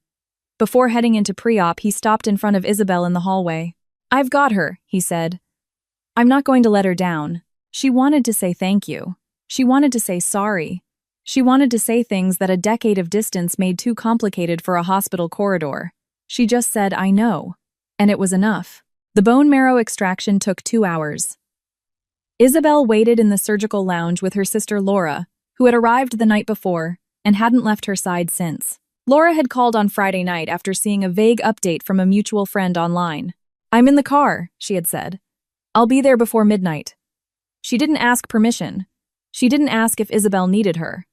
Before heading into pre-op, he stopped in front of Isabel in the hallway. "I've got her," he said. "I'm not going to let her down." She wanted to say thank you. She wanted to say sorry. She wanted to say things that a decade of distance made too complicated for a hospital corridor. She just said, "I know." And it was enough. The bone marrow extraction took 2 hours. Isabel waited in the surgical lounge with her sister Laura, who had arrived the night before and hadn't left her side since. Laura had called on Friday night after seeing a vague update from a mutual friend online. "I'm in the car," she had said. "I'll be there before midnight." She didn't ask permission. She didn't ask if Isabel needed her.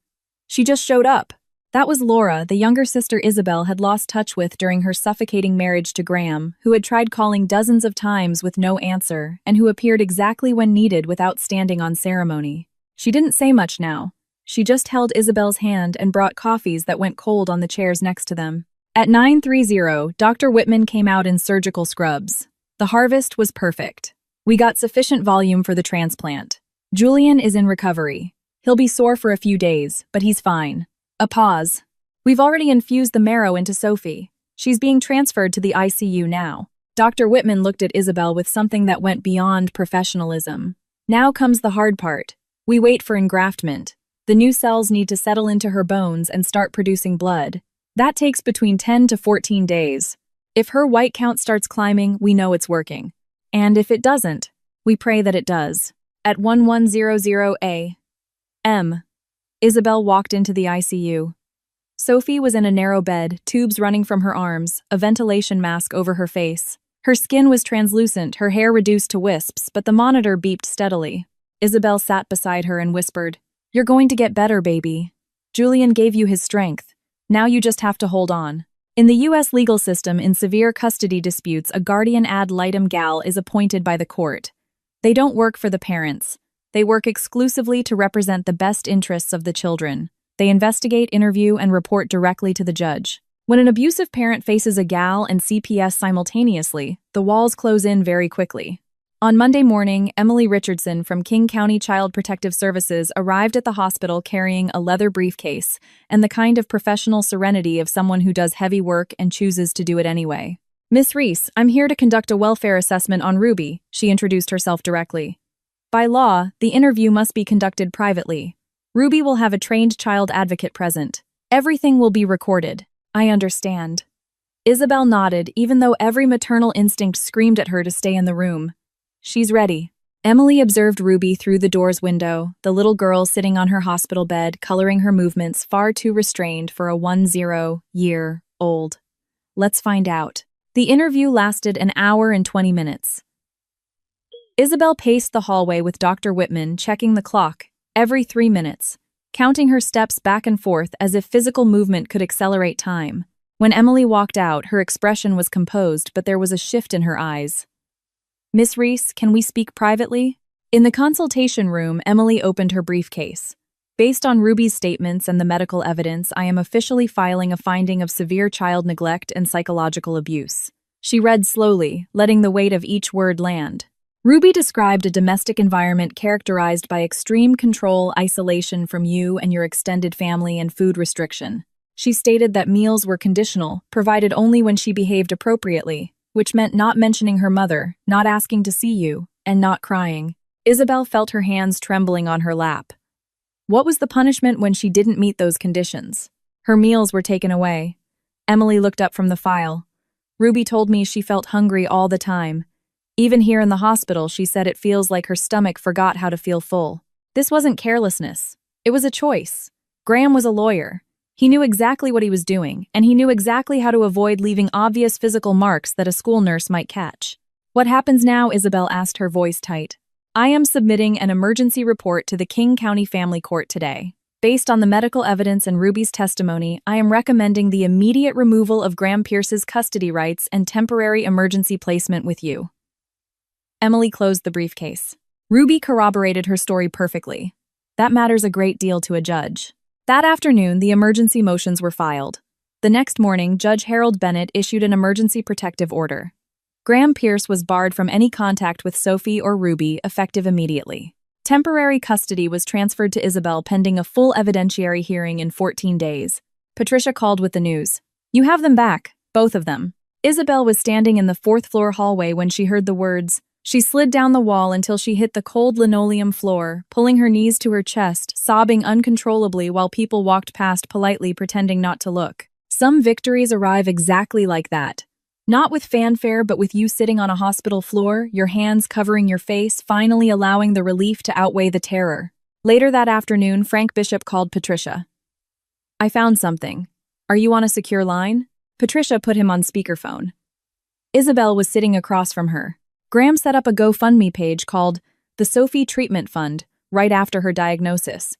She just showed up. That was Laura, the younger sister Isabel had lost touch with during her suffocating marriage to Graham, who had tried calling dozens of times with no answer, and who appeared exactly when needed without standing on ceremony. She didn't say much now. She just held Isabel's hand and brought coffees that went cold on the chairs next to them. At 9:30, Dr. Whitman came out in surgical scrubs. The harvest was perfect. "We got sufficient volume for the transplant. Julian is in recovery. He'll be sore for a few days, but he's fine." A pause. "We've already infused the marrow into Sophie. She's being transferred to the ICU now." Dr. Whitman looked at Isabel with something that went beyond professionalism. "Now comes the hard part. We wait for engraftment. The new cells need to settle into her bones and start producing blood. That takes between 10 to 14 days. If her white count starts climbing, we know it's working. And if it doesn't, we pray that it does." At 11:00 a.m., Isabel walked into the ICU. Sophie was in a narrow bed, tubes running from her arms, a ventilation mask over her face. Her skin was translucent, her hair reduced to wisps, but the monitor beeped steadily. Isabel sat beside her and whispered, "You're going to get better, baby. Julian gave you his strength. Now you just have to hold on." In the U.S. legal system, in severe custody disputes, a guardian ad litem gal is appointed by the court. They don't work for the parents. They work exclusively to represent the best interests of the children. They investigate, interview, and report directly to the judge. When an abusive parent faces a gal and CPS simultaneously, the walls close in very quickly. On Monday morning, Emily Richardson from King County Child Protective Services arrived at the hospital carrying a leather briefcase and the kind of professional serenity of someone who does heavy work and chooses to do it anyway. "Miss Reese, I'm here to conduct a welfare assessment on Ruby," she introduced herself directly. "By law, the interview must be conducted privately. Ruby will have a trained child advocate present. Everything will be recorded." "I understand." Isabel nodded, even though every maternal instinct screamed at her to stay in the room. "She's ready." Emily observed Ruby through the door's window, the little girl sitting on her hospital bed, coloring her movements far too restrained for a 10-year-old. "Let's find out." The interview lasted an hour and 20 minutes. Isabel paced the hallway with Dr. Whitman, checking the clock every 3 minutes, counting her steps back and forth as if physical movement could accelerate time. When Emily walked out, her expression was composed, but there was a shift in her eyes. "Miss Reese, can we speak privately?" In the consultation room, Emily opened her briefcase. "Based on Ruby's statements and the medical evidence, I am officially filing a finding of severe child neglect and psychological abuse." She read slowly, letting the weight of each word land. "Ruby described a domestic environment characterized by extreme control, isolation from you and your extended family, and food restriction. She stated that meals were conditional, provided only when she behaved appropriately, which meant not mentioning her mother, not asking to see you, and not crying." Isabel felt her hands trembling on her lap. What was the punishment when she didn't meet those conditions? Her meals were taken away. Emily looked up from the file. "Ruby told me she felt hungry all the time. Even here in the hospital, she said it feels like her stomach forgot how to feel full. This wasn't carelessness. It was a choice. Graham was a lawyer. He knew exactly what he was doing, and he knew exactly how to avoid leaving obvious physical marks that a school nurse might catch." "What happens now?" Isabel asked, her voice tight. "I am submitting an emergency report to the King County Family Court today. Based on the medical evidence and Ruby's testimony, I am recommending the immediate removal of Graham Pierce's custody rights and temporary emergency placement with you." Emily closed the briefcase. Ruby corroborated her story perfectly. That matters a great deal to a judge. That afternoon, the emergency motions were filed. The next morning, Judge Harold Bennett issued an emergency protective order. Graham Pierce was barred from any contact with Sophie or Ruby, effective immediately. Temporary custody was transferred to Isabel pending a full evidentiary hearing in 14 days. Patricia called with the news. "You have them back, both of them." Isabel was standing in the 4th-floor hallway when she heard the words. She slid down the wall until she hit the cold linoleum floor, pulling her knees to her chest, sobbing uncontrollably while people walked past politely pretending not to look. Some victories arrive exactly like that. Not with fanfare, but with you sitting on a hospital floor, your hands covering your face, finally allowing the relief to outweigh the terror. Later that afternoon, Frank Bishop called Patricia. "I found something. Are you on a secure line?" Patricia put him on speakerphone. Isabel was sitting across from her. Graham set up a GoFundMe page called the Sophie Treatment Fund right after her diagnosis.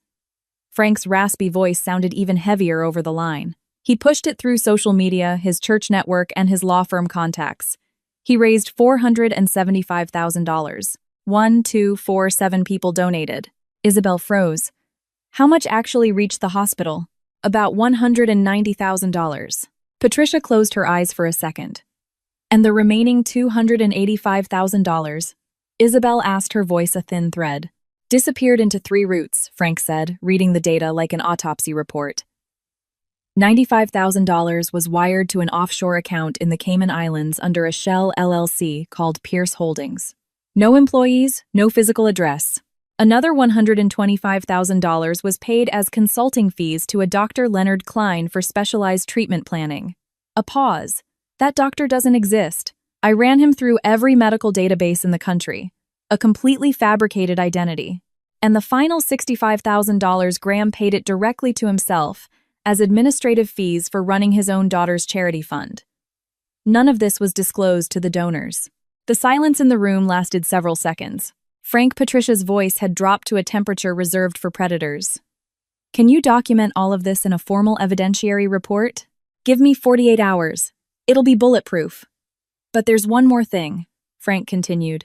Frank's raspy voice sounded even heavier over the line. He pushed it through social media, his church network, and his law firm contacts. He raised $475,000. 1, 2, 4, 7 people donated. Isabel froze. How much actually reached the hospital? About $190,000. Patricia closed her eyes for a second. "And the remaining $285,000? Isabel asked, her voice a thin thread. "Disappeared into 3 routes," Frank said, reading the data like an autopsy report. $95,000 was wired to an offshore account in the Cayman Islands under a shell LLC called Pierce Holdings. No employees, no physical address. Another $125,000 was paid as consulting fees to a Dr. Leonard Klein for specialized treatment planning. A pause. That doctor doesn't exist. I ran him through every medical database in the country. A completely fabricated identity. And the final $65,000, Graham paid it directly to himself as administrative fees for running his own daughter's charity fund. None of this was disclosed to the donors. The silence in the room lasted several seconds. Frank Patricia's voice had dropped to a temperature reserved for predators. "Can you document all of this in a formal evidentiary report? Give me 48 hours. It'll be bulletproof." "But there's one more thing," Frank continued.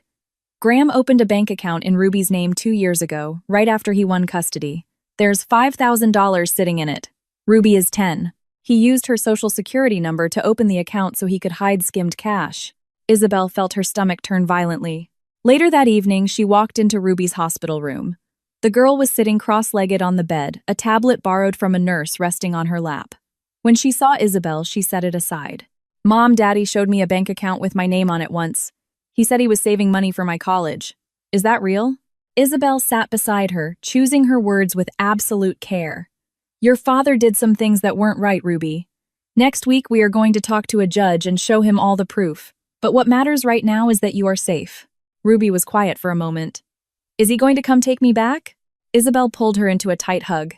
"Graham opened a bank account in Ruby's name 2 years ago, right after he won custody. There's $5,000 sitting in it. Ruby is 10. He used her social security number to open the account so he could hide skimmed cash." Isabel felt her stomach turn violently. Later that evening, she walked into Ruby's hospital room. The girl was sitting cross-legged on the bed, a tablet borrowed from a nurse resting on her lap. When she saw Isabel, she set it aside. "Mom, Daddy showed me a bank account with my name on it once. He said he was saving money for my college. Is that real?" Isabel sat beside her, choosing her words with absolute care. "Your father did some things that weren't right, Ruby. Next week we are going to talk to a judge and show him all the proof. But what matters right now is that you are safe." Ruby was quiet for a moment. "Is he going to come take me back?" Isabel pulled her into a tight hug.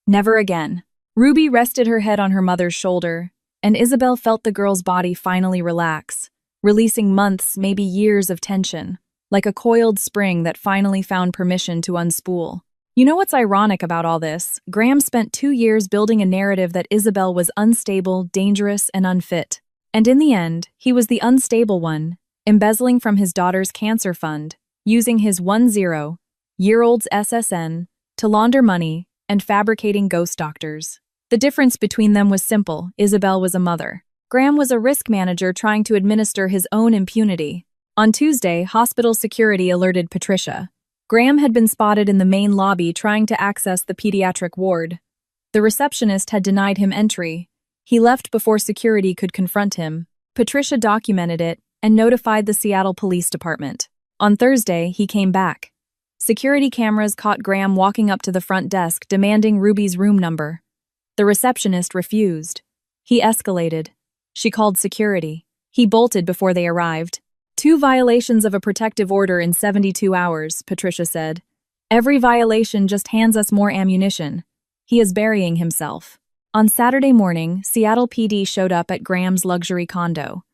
"Never again." Ruby rested her head on her mother's shoulder, and Isabel felt the girl's body finally relax, releasing months, maybe years of tension, like a coiled spring that finally found permission to unspool. You know what's ironic about all this? Graham spent 2 years building a narrative that Isabel was unstable, dangerous, and unfit. And in the end, he was the unstable one, embezzling from his daughter's cancer fund, using his 10-year-old's SSN to launder money and fabricating ghost doctors. The difference between them was simple. Isabel was a mother. Graham was a risk manager trying to administer his own impunity. On Tuesday, hospital security alerted Patricia. Graham had been spotted in the main lobby trying to access the pediatric ward. The receptionist had denied him entry. He left before security could confront him. Patricia documented it and notified the Seattle Police Department. On Thursday, he came back. Security cameras caught Graham walking up to the front desk demanding Ruby's room number. The receptionist refused. He escalated. She called security. He bolted before they arrived. 2 violations of a protective order in 72 hours, Patricia said. Every violation just hands us more ammunition. He is burying himself. On Saturday morning, Seattle PD showed up at Graham's luxury condo.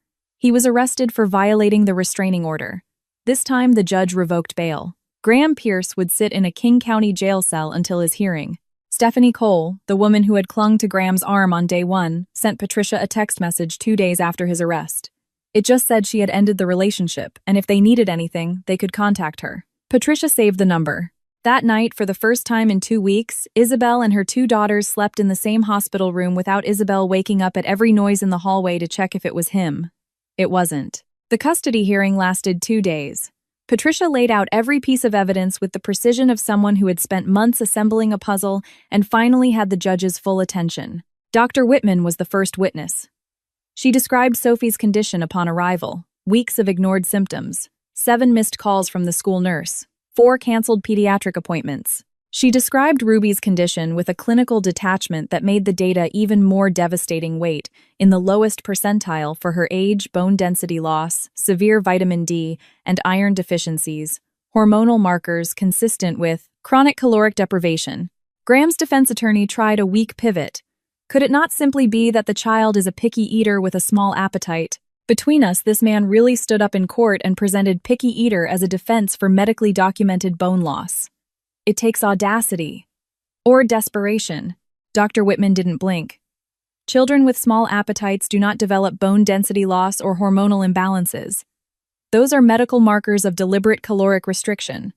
He was arrested for violating the restraining order. This time, the judge revoked bail. Graham Pierce would sit in a King County jail cell until his hearing. Stephanie Cole, the woman who had clung to Graham's arm on day 1, sent Patricia a text message 2 days after his arrest. It just said she had ended the relationship, and if they needed anything, they could contact her. Patricia saved the number. That night, for the first time in 2 weeks, Isabel and her 2 daughters slept in the same hospital room without Isabel waking up at every noise in the hallway to check if it was him. It wasn't. The custody hearing lasted 2 days. Patricia laid out every piece of evidence with the precision of someone who had spent months assembling a puzzle and finally had the judge's full attention. Dr. Whitman was the first witness. She described Sophie's condition upon arrival: weeks of ignored symptoms, 7 missed calls from the school nurse, 4 canceled pediatric appointments. She described Ruby's condition with a clinical detachment that made the data even more devastating weight, in the lowest percentile for her age, bone density loss, severe vitamin D, and iron deficiencies, hormonal markers consistent with chronic caloric deprivation. Graham's defense attorney tried a weak pivot. Could it not simply be that the child is a picky eater with a small appetite? Between us, this man really stood up in court and presented picky eater as a defense for medically documented bone loss. It takes audacity. Or desperation. Dr. Whitman didn't blink. Children with small appetites do not develop bone density loss or hormonal imbalances. Those are medical markers of deliberate caloric restriction.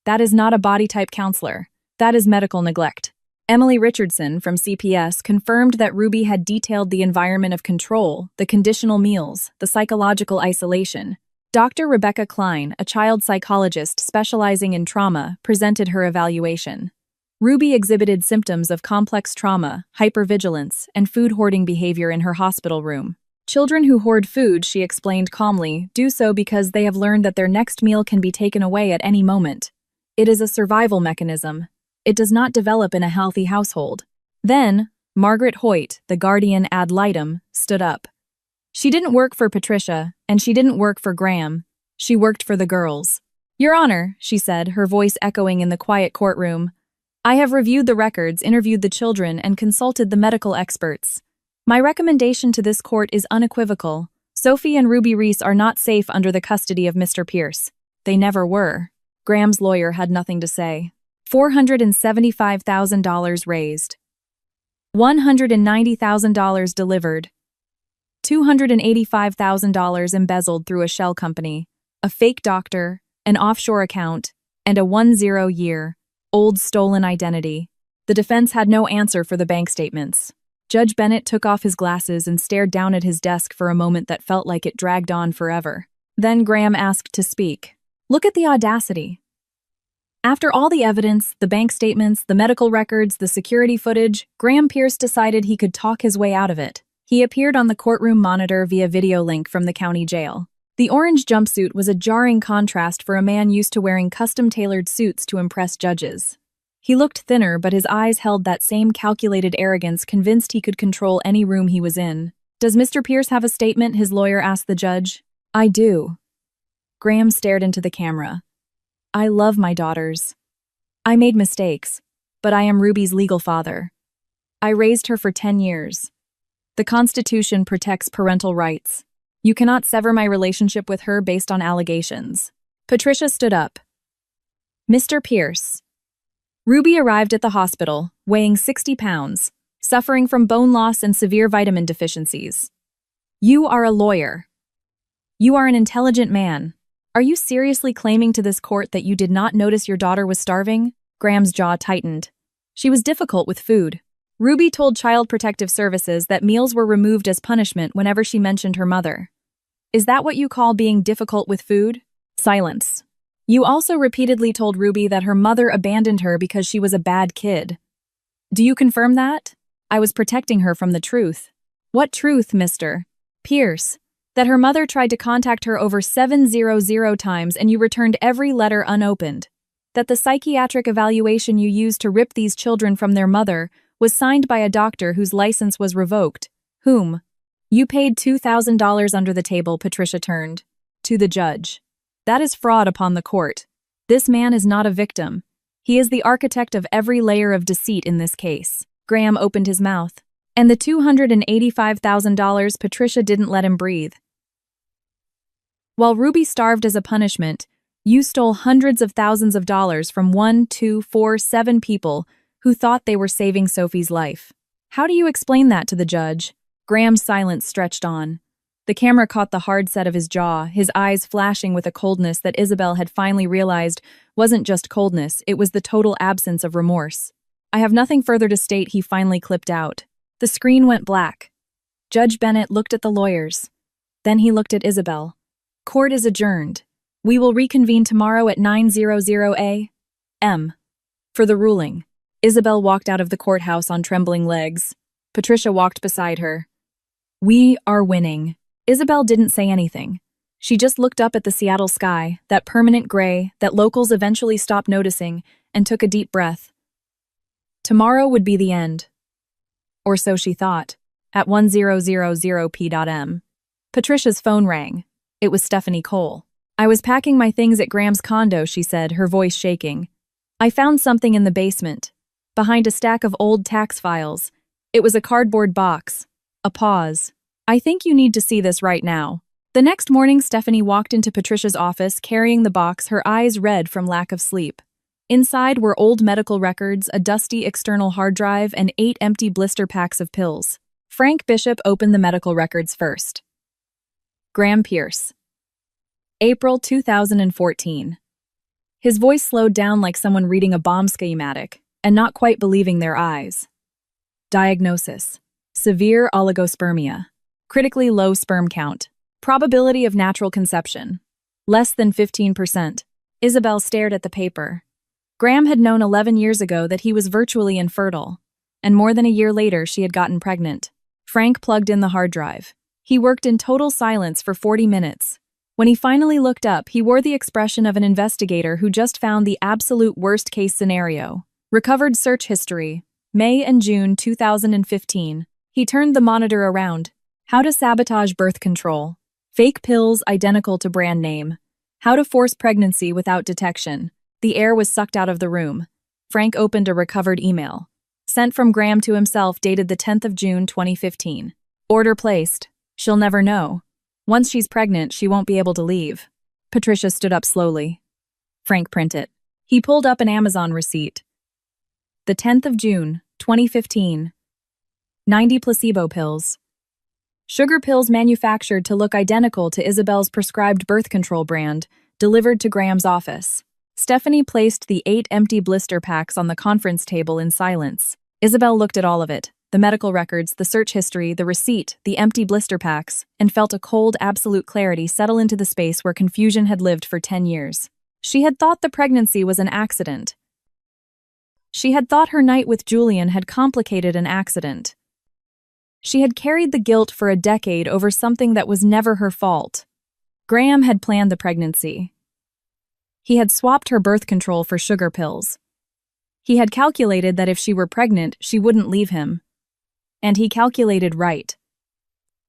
That is not a body type counselor. That is medical neglect. Emily Richardson from CPS confirmed that Ruby had detailed the environment of control, the conditional meals, the psychological isolation. Dr. Rebecca Klein, a child psychologist specializing in trauma, presented her evaluation. Ruby exhibited symptoms of complex trauma, hypervigilance, and food hoarding behavior in her hospital room. Children who hoard food, she explained calmly, do so because they have learned that their next meal can be taken away at any moment. It is a survival mechanism. It does not develop in a healthy household. Then, Margaret Hoyt, the guardian ad litem, stood up. She didn't work for Patricia, and she didn't work for Graham. She worked for the girls. "Your Honor," she said, her voice echoing in the quiet courtroom, "I have reviewed the records, interviewed the children, and consulted the medical experts. My recommendation to this court is unequivocal. Sophie and Ruby Reese are not safe under the custody of Mr. Pierce. They never were." Graham's lawyer had nothing to say. $475,000 raised. $190,000 delivered. $285,000 embezzled through a shell company, a fake doctor, an offshore account, and a 10-year-old stolen identity. The defense had no answer for the bank statements. Judge Bennett took off his glasses and stared down at his desk for a moment that felt like it dragged on forever. Then Graham asked to speak. Look at the audacity. After all the evidence, the bank statements, the medical records, the security footage, Graham Pierce decided he could talk his way out of it. He appeared on the courtroom monitor via video link from the county jail. The orange jumpsuit was a jarring contrast for a man used to wearing custom-tailored suits to impress judges. He looked thinner, but his eyes held that same calculated arrogance, convinced he could control any room he was in. "Does Mr. Pierce have a statement?" his lawyer asked the judge. "I do." Graham stared into the camera. "I love my daughters. I made mistakes, but I am Ruby's legal father. I raised her for 10 years. The Constitution protects parental rights. You cannot sever my relationship with her based on allegations." Patricia stood up. "Mr. Pierce." Ruby arrived at the hospital, weighing 60 pounds, suffering from bone loss and severe vitamin deficiencies. "You are a lawyer. You are an intelligent man. Are you seriously claiming to this court that you did not notice your daughter was starving?" Graham's jaw tightened. She was difficult with food. Ruby told Child Protective Services that meals were removed as punishment whenever she mentioned her mother. "Is that what you call being difficult with food?" Silence. "You also repeatedly told Ruby that her mother abandoned her because she was a bad kid. Do you confirm that?" "I was protecting her from the truth." "What truth, Mr. Pierce?" "That her mother tried to contact her over 700 times and you returned every letter unopened. That the psychiatric evaluation you used to rip these children from their mother was signed by a doctor whose license was revoked. Whom?" "You paid $2,000 under the table," Patricia turned to the judge. "That is fraud upon the court. This man is not a victim. He is the architect of every layer of deceit in this case." Graham opened his mouth. "And the $285,000, Patricia didn't let him breathe. While Ruby starved as a punishment, you stole hundreds of thousands of dollars from 1, 2, 4, 7 people who thought they were saving Sophie's life. How do you explain that to the judge?" Graham's silence stretched on. The camera caught the hard set of his jaw, his eyes flashing with a coldness that Isabel had finally realized wasn't just coldness, it was the total absence of remorse. "I have nothing further to state," he finally clipped out. The screen went black. Judge Bennett looked at the lawyers. Then he looked at Isabel. "Court is adjourned. We will reconvene tomorrow at 9:00 a.m. for the ruling." Isabel walked out of the courthouse on trembling legs. Patricia walked beside her. "We are winning." Isabel didn't say anything. She just looked up at the Seattle sky, that permanent gray that locals eventually stopped noticing, and took a deep breath. Tomorrow would be the end. Or so she thought, at 10:00 p.m. Patricia's phone rang. It was Stephanie Cole. "I was packing my things at Graham's condo," she said, her voice shaking. "I found something in the basement, behind a stack of old tax files. It was a cardboard box." A pause. "I think you need to see this right now." The next morning, Stephanie walked into Patricia's office carrying the box, her eyes red from lack of sleep. Inside were old medical records, a dusty external hard drive, and 8 empty blister packs of pills. Frank Bishop opened the medical records first. Graham Pierce. April 2014. His voice slowed down like someone reading a bomb schematic, and not quite believing their eyes. Diagnosis: severe oligospermia. Critically low sperm count. Probability of natural conception: less than 15%. Isabel stared at the paper. Graham had known 11 years ago that he was virtually infertile, and more than a year later she had gotten pregnant. Frank plugged in the hard drive. He worked in total silence for 40 minutes. When he finally looked up, he wore the expression of an investigator who just found the absolute worst-case scenario. Recovered search history: May and June 2015. He turned the monitor around. How to sabotage birth control. Fake pills identical to brand name. How to force pregnancy without detection. The air was sucked out of the room. Frank opened a recovered email. Sent from Graham to himself, dated the 10th of June 2015. Order placed. She'll never know. Once she's pregnant, she won't be able to leave. Patricia stood up slowly. Frank printed. He pulled up an Amazon receipt. The 10th of June, 2015. 90 placebo pills. Sugar pills manufactured to look identical to Isabel's prescribed birth control brand, delivered to Graham's office. Stephanie placed the 8 empty blister packs on the conference table in silence. Isabel looked at all of it, the medical records, the search history, the receipt, the empty blister packs, and felt a cold, absolute clarity settle into the space where confusion had lived for 10 years. She had thought the pregnancy was an accident. She had thought her night with Julian had complicated an accident. She had carried the guilt for a decade over something that was never her fault. Graham had planned the pregnancy. He had swapped her birth control for sugar pills. He had calculated that if she were pregnant, she wouldn't leave him. And he calculated right.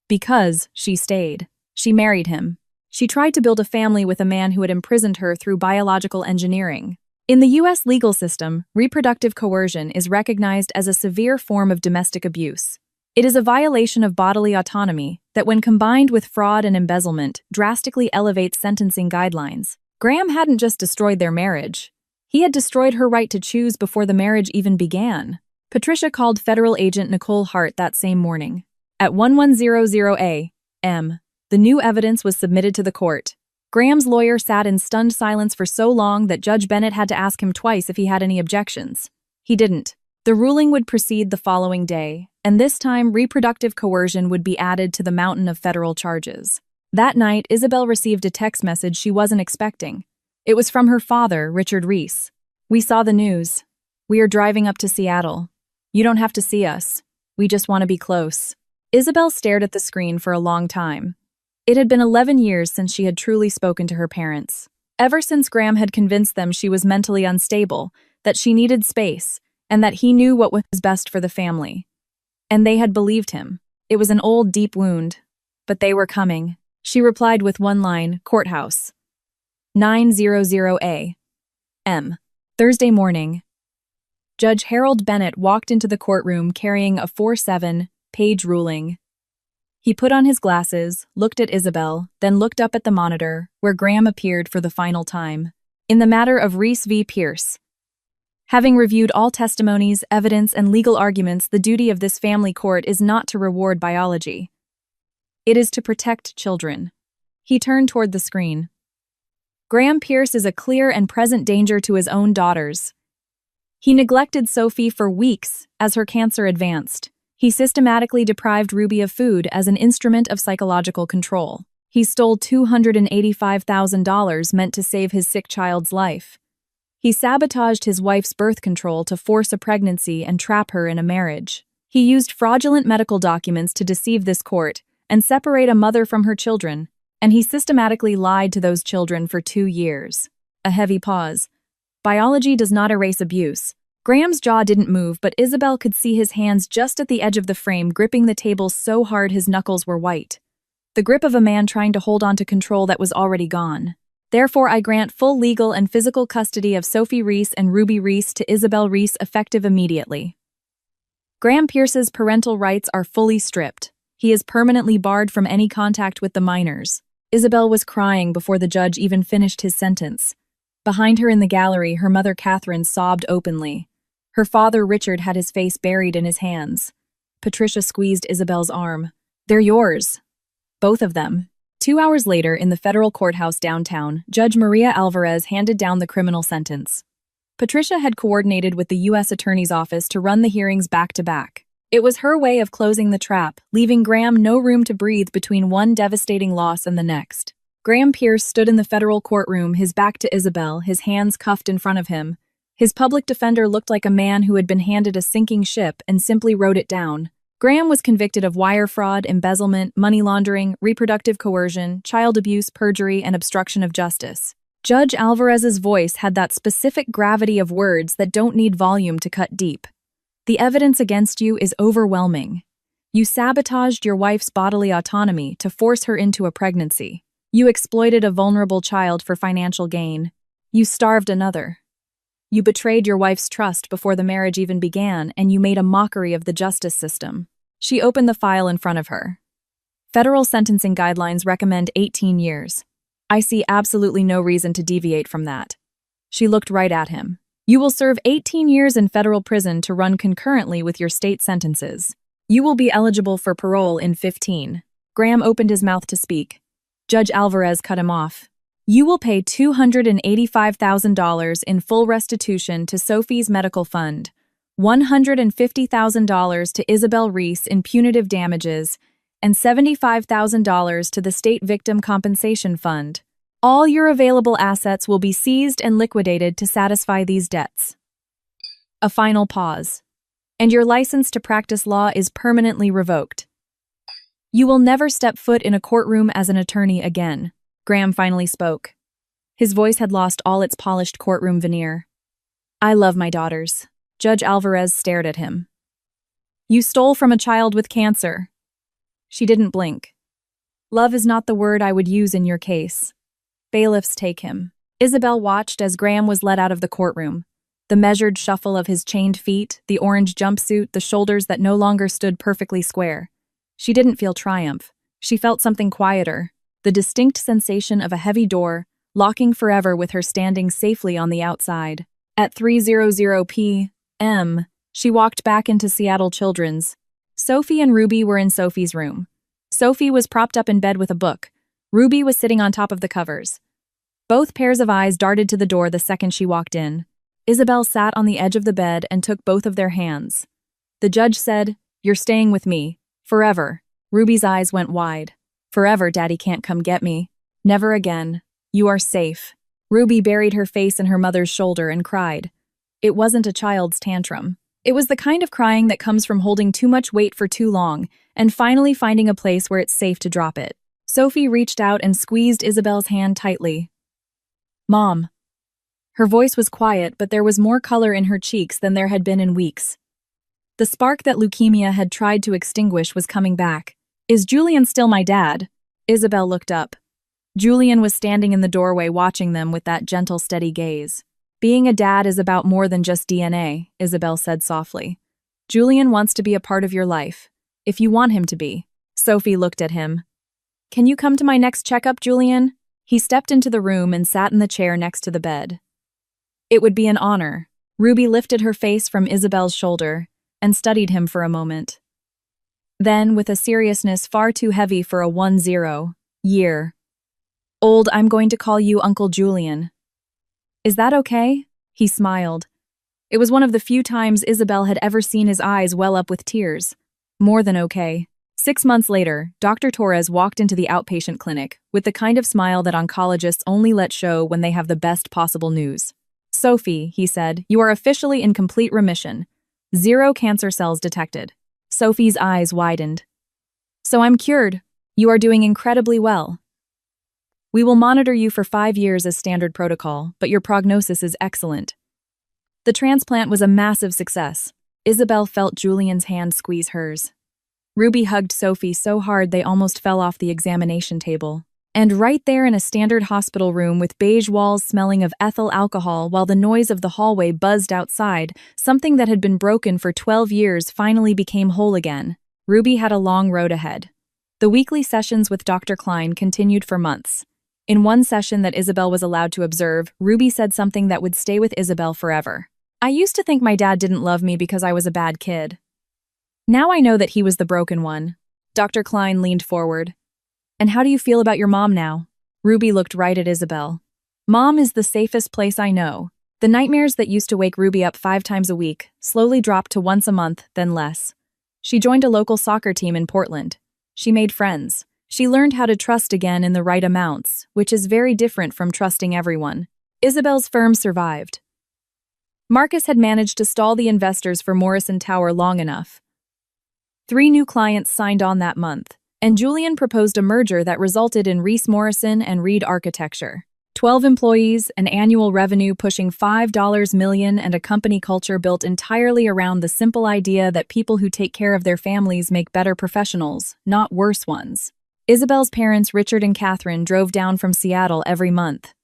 Because she stayed. She married him. She tried to build a family with a man who had imprisoned her through biological engineering. In the U.S. legal system, reproductive coercion is recognized as a severe form of domestic abuse. It is a violation of bodily autonomy that, when combined with fraud and embezzlement, drastically elevates sentencing guidelines. Graham hadn't just destroyed their marriage. He had destroyed her right to choose before the marriage even began. Patricia called federal agent Nicole Hart that same morning. At 1100 a.m., the new evidence was submitted to the court. Graham's lawyer sat in stunned silence for so long that Judge Bennett had to ask him twice if he had any objections. He didn't. The ruling would proceed the following day, and this time reproductive coercion would be added to the mountain of federal charges. That night, Isabel received a text message she wasn't expecting. It was from her father, Richard Reese. "We saw the news. We are driving up to Seattle. You don't have to see us. We just want to be close." Isabel stared at the screen for a long time. It had been 11 years since she had truly spoken to her parents. Ever since Graham had convinced them she was mentally unstable, that she needed space, and that he knew what was best for the family. And they had believed him. It was an old, deep wound. But they were coming. She replied with one line, "Courthouse." 900 a.m. Thursday morning. Judge Harold Bennett walked into the courtroom carrying a 47-page ruling. He put on his glasses, looked at Isabel, then looked up at the monitor, where Graham appeared for the final time. In the matter of Reese v. Pierce. Having reviewed all testimonies, evidence, and legal arguments, the duty of this family court is not to reward biology. It is to protect children. He turned toward the screen. Graham Pierce is a clear and present danger to his own daughters. He neglected Sophie for weeks as her cancer advanced. He systematically deprived Ruby of food as an instrument of psychological control. He stole $285,000 meant to save his sick child's life. He sabotaged his wife's birth control to force a pregnancy and trap her in a marriage. He used fraudulent medical documents to deceive this court and separate a mother from her children, and he systematically lied to those children for 2 years. A heavy pause. Biology does not erase abuse. Graham's jaw didn't move, but Isabel could see his hands just at the edge of the frame, gripping the table so hard his knuckles were white. The grip of a man trying to hold on to control that was already gone. Therefore, I grant full legal and physical custody of Sophie Reese and Ruby Reese to Isabel Reese effective immediately. Graham Pierce's parental rights are fully stripped. He is permanently barred from any contact with the minors. Isabel was crying before the judge even finished his sentence. Behind her in the gallery, her mother Catherine sobbed openly. Her father Richard had his face buried in his hands. Patricia squeezed Isabel's arm. "They're yours. Both of them." 2 hours later, in the federal courthouse downtown, Judge Maria Alvarez handed down the criminal sentence. Patricia had coordinated with the U.S. Attorney's Office to run the hearings back-to-back. It was her way of closing the trap, leaving Graham no room to breathe between one devastating loss and the next. Graham Pierce stood in the federal courtroom, his back to Isabel, his hands cuffed in front of him. His public defender looked like a man who had been handed a sinking ship and simply wrote it down. Graham was convicted of wire fraud, embezzlement, money laundering, reproductive coercion, child abuse, perjury, and obstruction of justice. Judge Alvarez's voice had that specific gravity of words that don't need volume to cut deep. "The evidence against you is overwhelming. You sabotaged your wife's bodily autonomy to force her into a pregnancy. You exploited a vulnerable child for financial gain. You starved another. You betrayed your wife's trust before the marriage even began, and you made a mockery of the justice system." She opened the file in front of her. Federal sentencing guidelines recommend 18 years. I see absolutely no reason to deviate from that. She looked right at him. You will serve 18 years in federal prison to run concurrently with your state sentences. You will be eligible for parole in 15. Graham opened his mouth to speak. Judge Alvarez cut him off. You will pay $285,000 in full restitution to Sophie's medical fund, $150,000 to Isabel Reese in punitive damages, and $75,000 to the State Victim Compensation Fund. All your available assets will be seized and liquidated to satisfy these debts. A final pause. And your license to practice law is permanently revoked. You will never step foot in a courtroom as an attorney again, Graham finally spoke. His voice had lost all its polished courtroom veneer. I love my daughters. Judge Alvarez stared at him. You stole from a child with cancer. She didn't blink. Love is not the word I would use in your case. Bailiffs take him. Isabel watched as Graham was led out of the courtroom. The measured shuffle of his chained feet, the orange jumpsuit, the shoulders that no longer stood perfectly square. She didn't feel triumph. She felt something quieter, the distinct sensation of a heavy door, locking forever with her standing safely on the outside. At 3:00 p.m., she walked back into Seattle Children's. Sophie and Ruby were in Sophie's room. Sophie was propped up in bed with a book. Ruby was sitting on top of the covers. Both pairs of eyes darted to the door the second she walked in. Isabel sat on the edge of the bed and took both of their hands. The judge said, "You're staying with me. Forever." Ruby's eyes went wide. "Forever, Daddy can't come get me. Never again. You are safe." Ruby buried her face in her mother's shoulder and cried. It wasn't a child's tantrum. It was the kind of crying that comes from holding too much weight for too long and finally finding a place where it's safe to drop it. Sophie reached out and squeezed Isabel's hand tightly. Mom. Her voice was quiet, but there was more color in her cheeks than there had been in weeks. The spark that leukemia had tried to extinguish was coming back. Is Julian still my dad? Isabel looked up. Julian was standing in the doorway watching them with that gentle, steady gaze. Being a dad is about more than just DNA, Isabel said softly. Julian wants to be a part of your life, if you want him to be. Sophie looked at him. Can you come to my next checkup, Julian? He stepped into the room and sat in the chair next to the bed. It would be an honor. Ruby lifted her face from Isabel's shoulder and studied him for a moment. Then, with a seriousness far too heavy for a 10-year, Old, I'm going to call you Uncle Julian. Is that okay? He smiled. It was one of the few times Isabel had ever seen his eyes well up with tears. More than okay. 6 months later, Dr. Torres walked into the outpatient clinic with the kind of smile that oncologists only let show when they have the best possible news. Sophie, he said, you are officially in complete remission. 0 cancer cells detected. Sophie's eyes widened. So I'm cured. You are doing incredibly well. We will monitor you for 5 years as standard protocol, but your prognosis is excellent. The transplant was a massive success. Isabel felt Julian's hand squeeze hers. Ruby hugged Sophie so hard they almost fell off the examination table. And right there in a standard hospital room with beige walls smelling of ethyl alcohol while the noise of the hallway buzzed outside, something that had been broken for 12 years finally became whole again. Ruby had a long road ahead. The weekly sessions with Dr. Klein continued for months. In one session that Isabel was allowed to observe, Ruby said something that would stay with Isabel forever. I used to think my dad didn't love me because I was a bad kid. Now I know that he was the broken one. Dr. Klein leaned forward. And how do you feel about your mom now? Ruby looked right at Isabel. Mom is the safest place I know. The nightmares that used to wake Ruby up 5 times a week slowly dropped to once a month, then less. She joined a local soccer team in Portland. She made friends. She learned how to trust again in the right amounts, which is very different from trusting everyone. Isabel's firm survived. Marcus had managed to stall the investors for Morrison Tower long enough. 3 new clients signed on that month, and Julian proposed a merger that resulted in Reese Morrison and Reed Architecture. 12 employees, an annual revenue pushing $5 million, and a company culture built entirely around the simple idea that people who take care of their families make better professionals, not worse ones. Isabel's parents, Richard and Catherine, drove down from Seattle every month.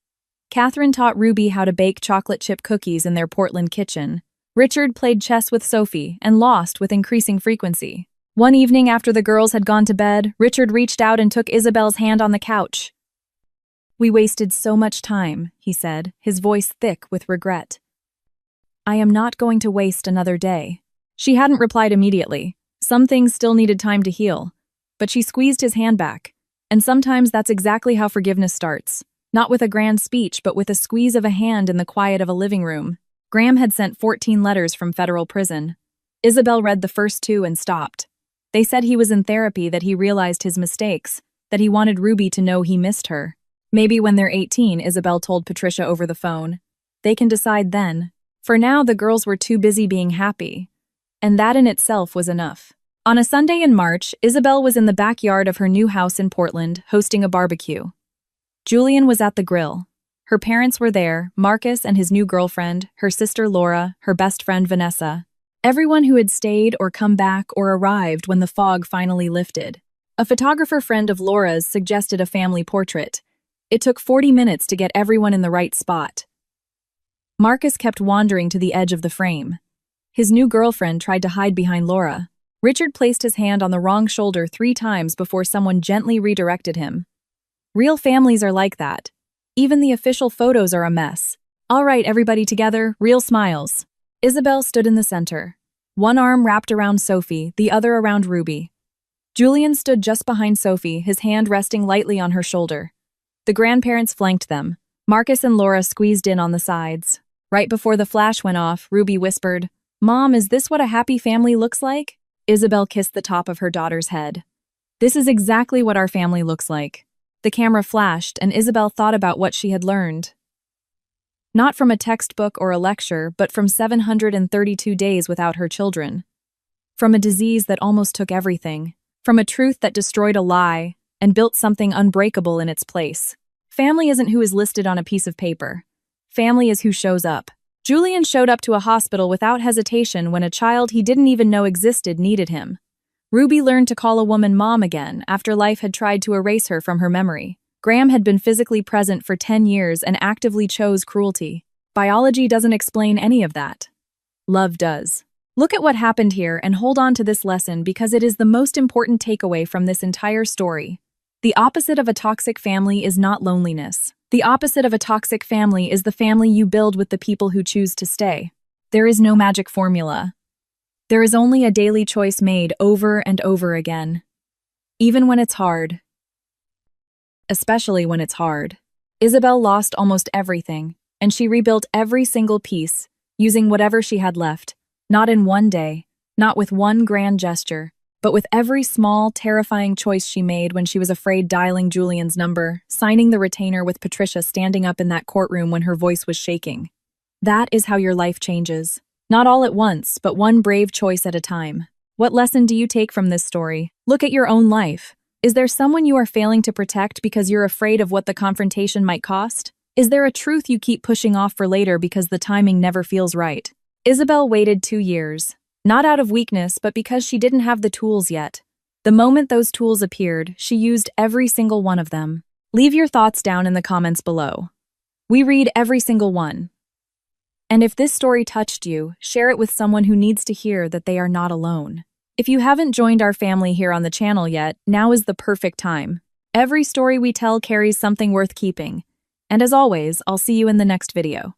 Catherine taught Ruby how to bake chocolate chip cookies in their Portland kitchen. Richard played chess with Sophie and lost with increasing frequency. One evening after the girls had gone to bed, Richard reached out and took Isabel's hand on the couch. We wasted so much time, he said, his voice thick with regret. I am not going to waste another day. She hadn't replied immediately. Some things still needed time to heal. But she squeezed his hand back. And sometimes that's exactly how forgiveness starts. Not with a grand speech, but with a squeeze of a hand in the quiet of a living room. Graham had sent 14 letters from federal prison. Isabel read the first 2 and stopped. They said he was in therapy, that he realized his mistakes, that he wanted Ruby to know he missed her. Maybe when they're 18, Isabel told Patricia over the phone. They can decide then. For now, the girls were too busy being happy. And that in itself was enough. On a Sunday in March, Isabel was in the backyard of her new house in Portland, hosting a barbecue. Julian was at the grill. Her parents were there, Marcus and his new girlfriend, her sister Laura, her best friend Vanessa. Everyone who had stayed or come back or arrived when the fog finally lifted. A photographer friend of Laura's suggested a family portrait. It took 40 minutes to get everyone in the right spot. Marcus kept wandering to the edge of the frame. His new girlfriend tried to hide behind Laura. Richard placed his hand on the wrong shoulder 3 times before someone gently redirected him. Real families are like that. Even the official photos are a mess. All right, everybody together, real smiles. Isabel stood in the center. One arm wrapped around Sophie, the other around Ruby. Julian stood just behind Sophie, his hand resting lightly on her shoulder. The grandparents flanked them. Marcus and Laura squeezed in on the sides. Right before the flash went off, Ruby whispered, "Mom, is this what a happy family looks like?" Isabel kissed the top of her daughter's head. "This is exactly what our family looks like." The camera flashed, and Isabel thought about what she had learned. Not from a textbook or a lecture, but from 732 days without her children. From a disease that almost took everything. From a truth that destroyed a lie and built something unbreakable in its place. Family isn't who is listed on a piece of paper. Family is who shows up. Julian showed up to a hospital without hesitation when a child he didn't even know existed needed him. Ruby learned to call a woman mom again after life had tried to erase her from her memory. Graham had been physically present for 10 years and actively chose cruelty. Biology doesn't explain any of that. Love does. Look at what happened here and hold on to this lesson because it is the most important takeaway from this entire story. The opposite of a toxic family is not loneliness. The opposite of a toxic family is the family you build with the people who choose to stay. There is no magic formula. There is only a daily choice made over and over again. Even when it's hard. Especially when it's hard. Isabel lost almost everything, and she rebuilt every single piece, using whatever she had left, not in one day, not with one grand gesture, but with every small, terrifying choice she made when she was afraid dialing Julian's number, signing the retainer with Patricia standing up in that courtroom when her voice was shaking. That is how your life changes. Not all at once, but one brave choice at a time. What lesson do you take from this story? Look at your own life. Is there someone you are failing to protect because you're afraid of what the confrontation might cost? Is there a truth you keep pushing off for later because the timing never feels right? Isabel waited 2 years. Not out of weakness, but because she didn't have the tools yet. The moment those tools appeared, she used every single one of them. Leave your thoughts down in the comments below. We read every single one. And if this story touched you, share it with someone who needs to hear that they are not alone. If you haven't joined our family here on the channel yet, now is the perfect time. Every story we tell carries something worth keeping. And as always, I'll see you in the next video.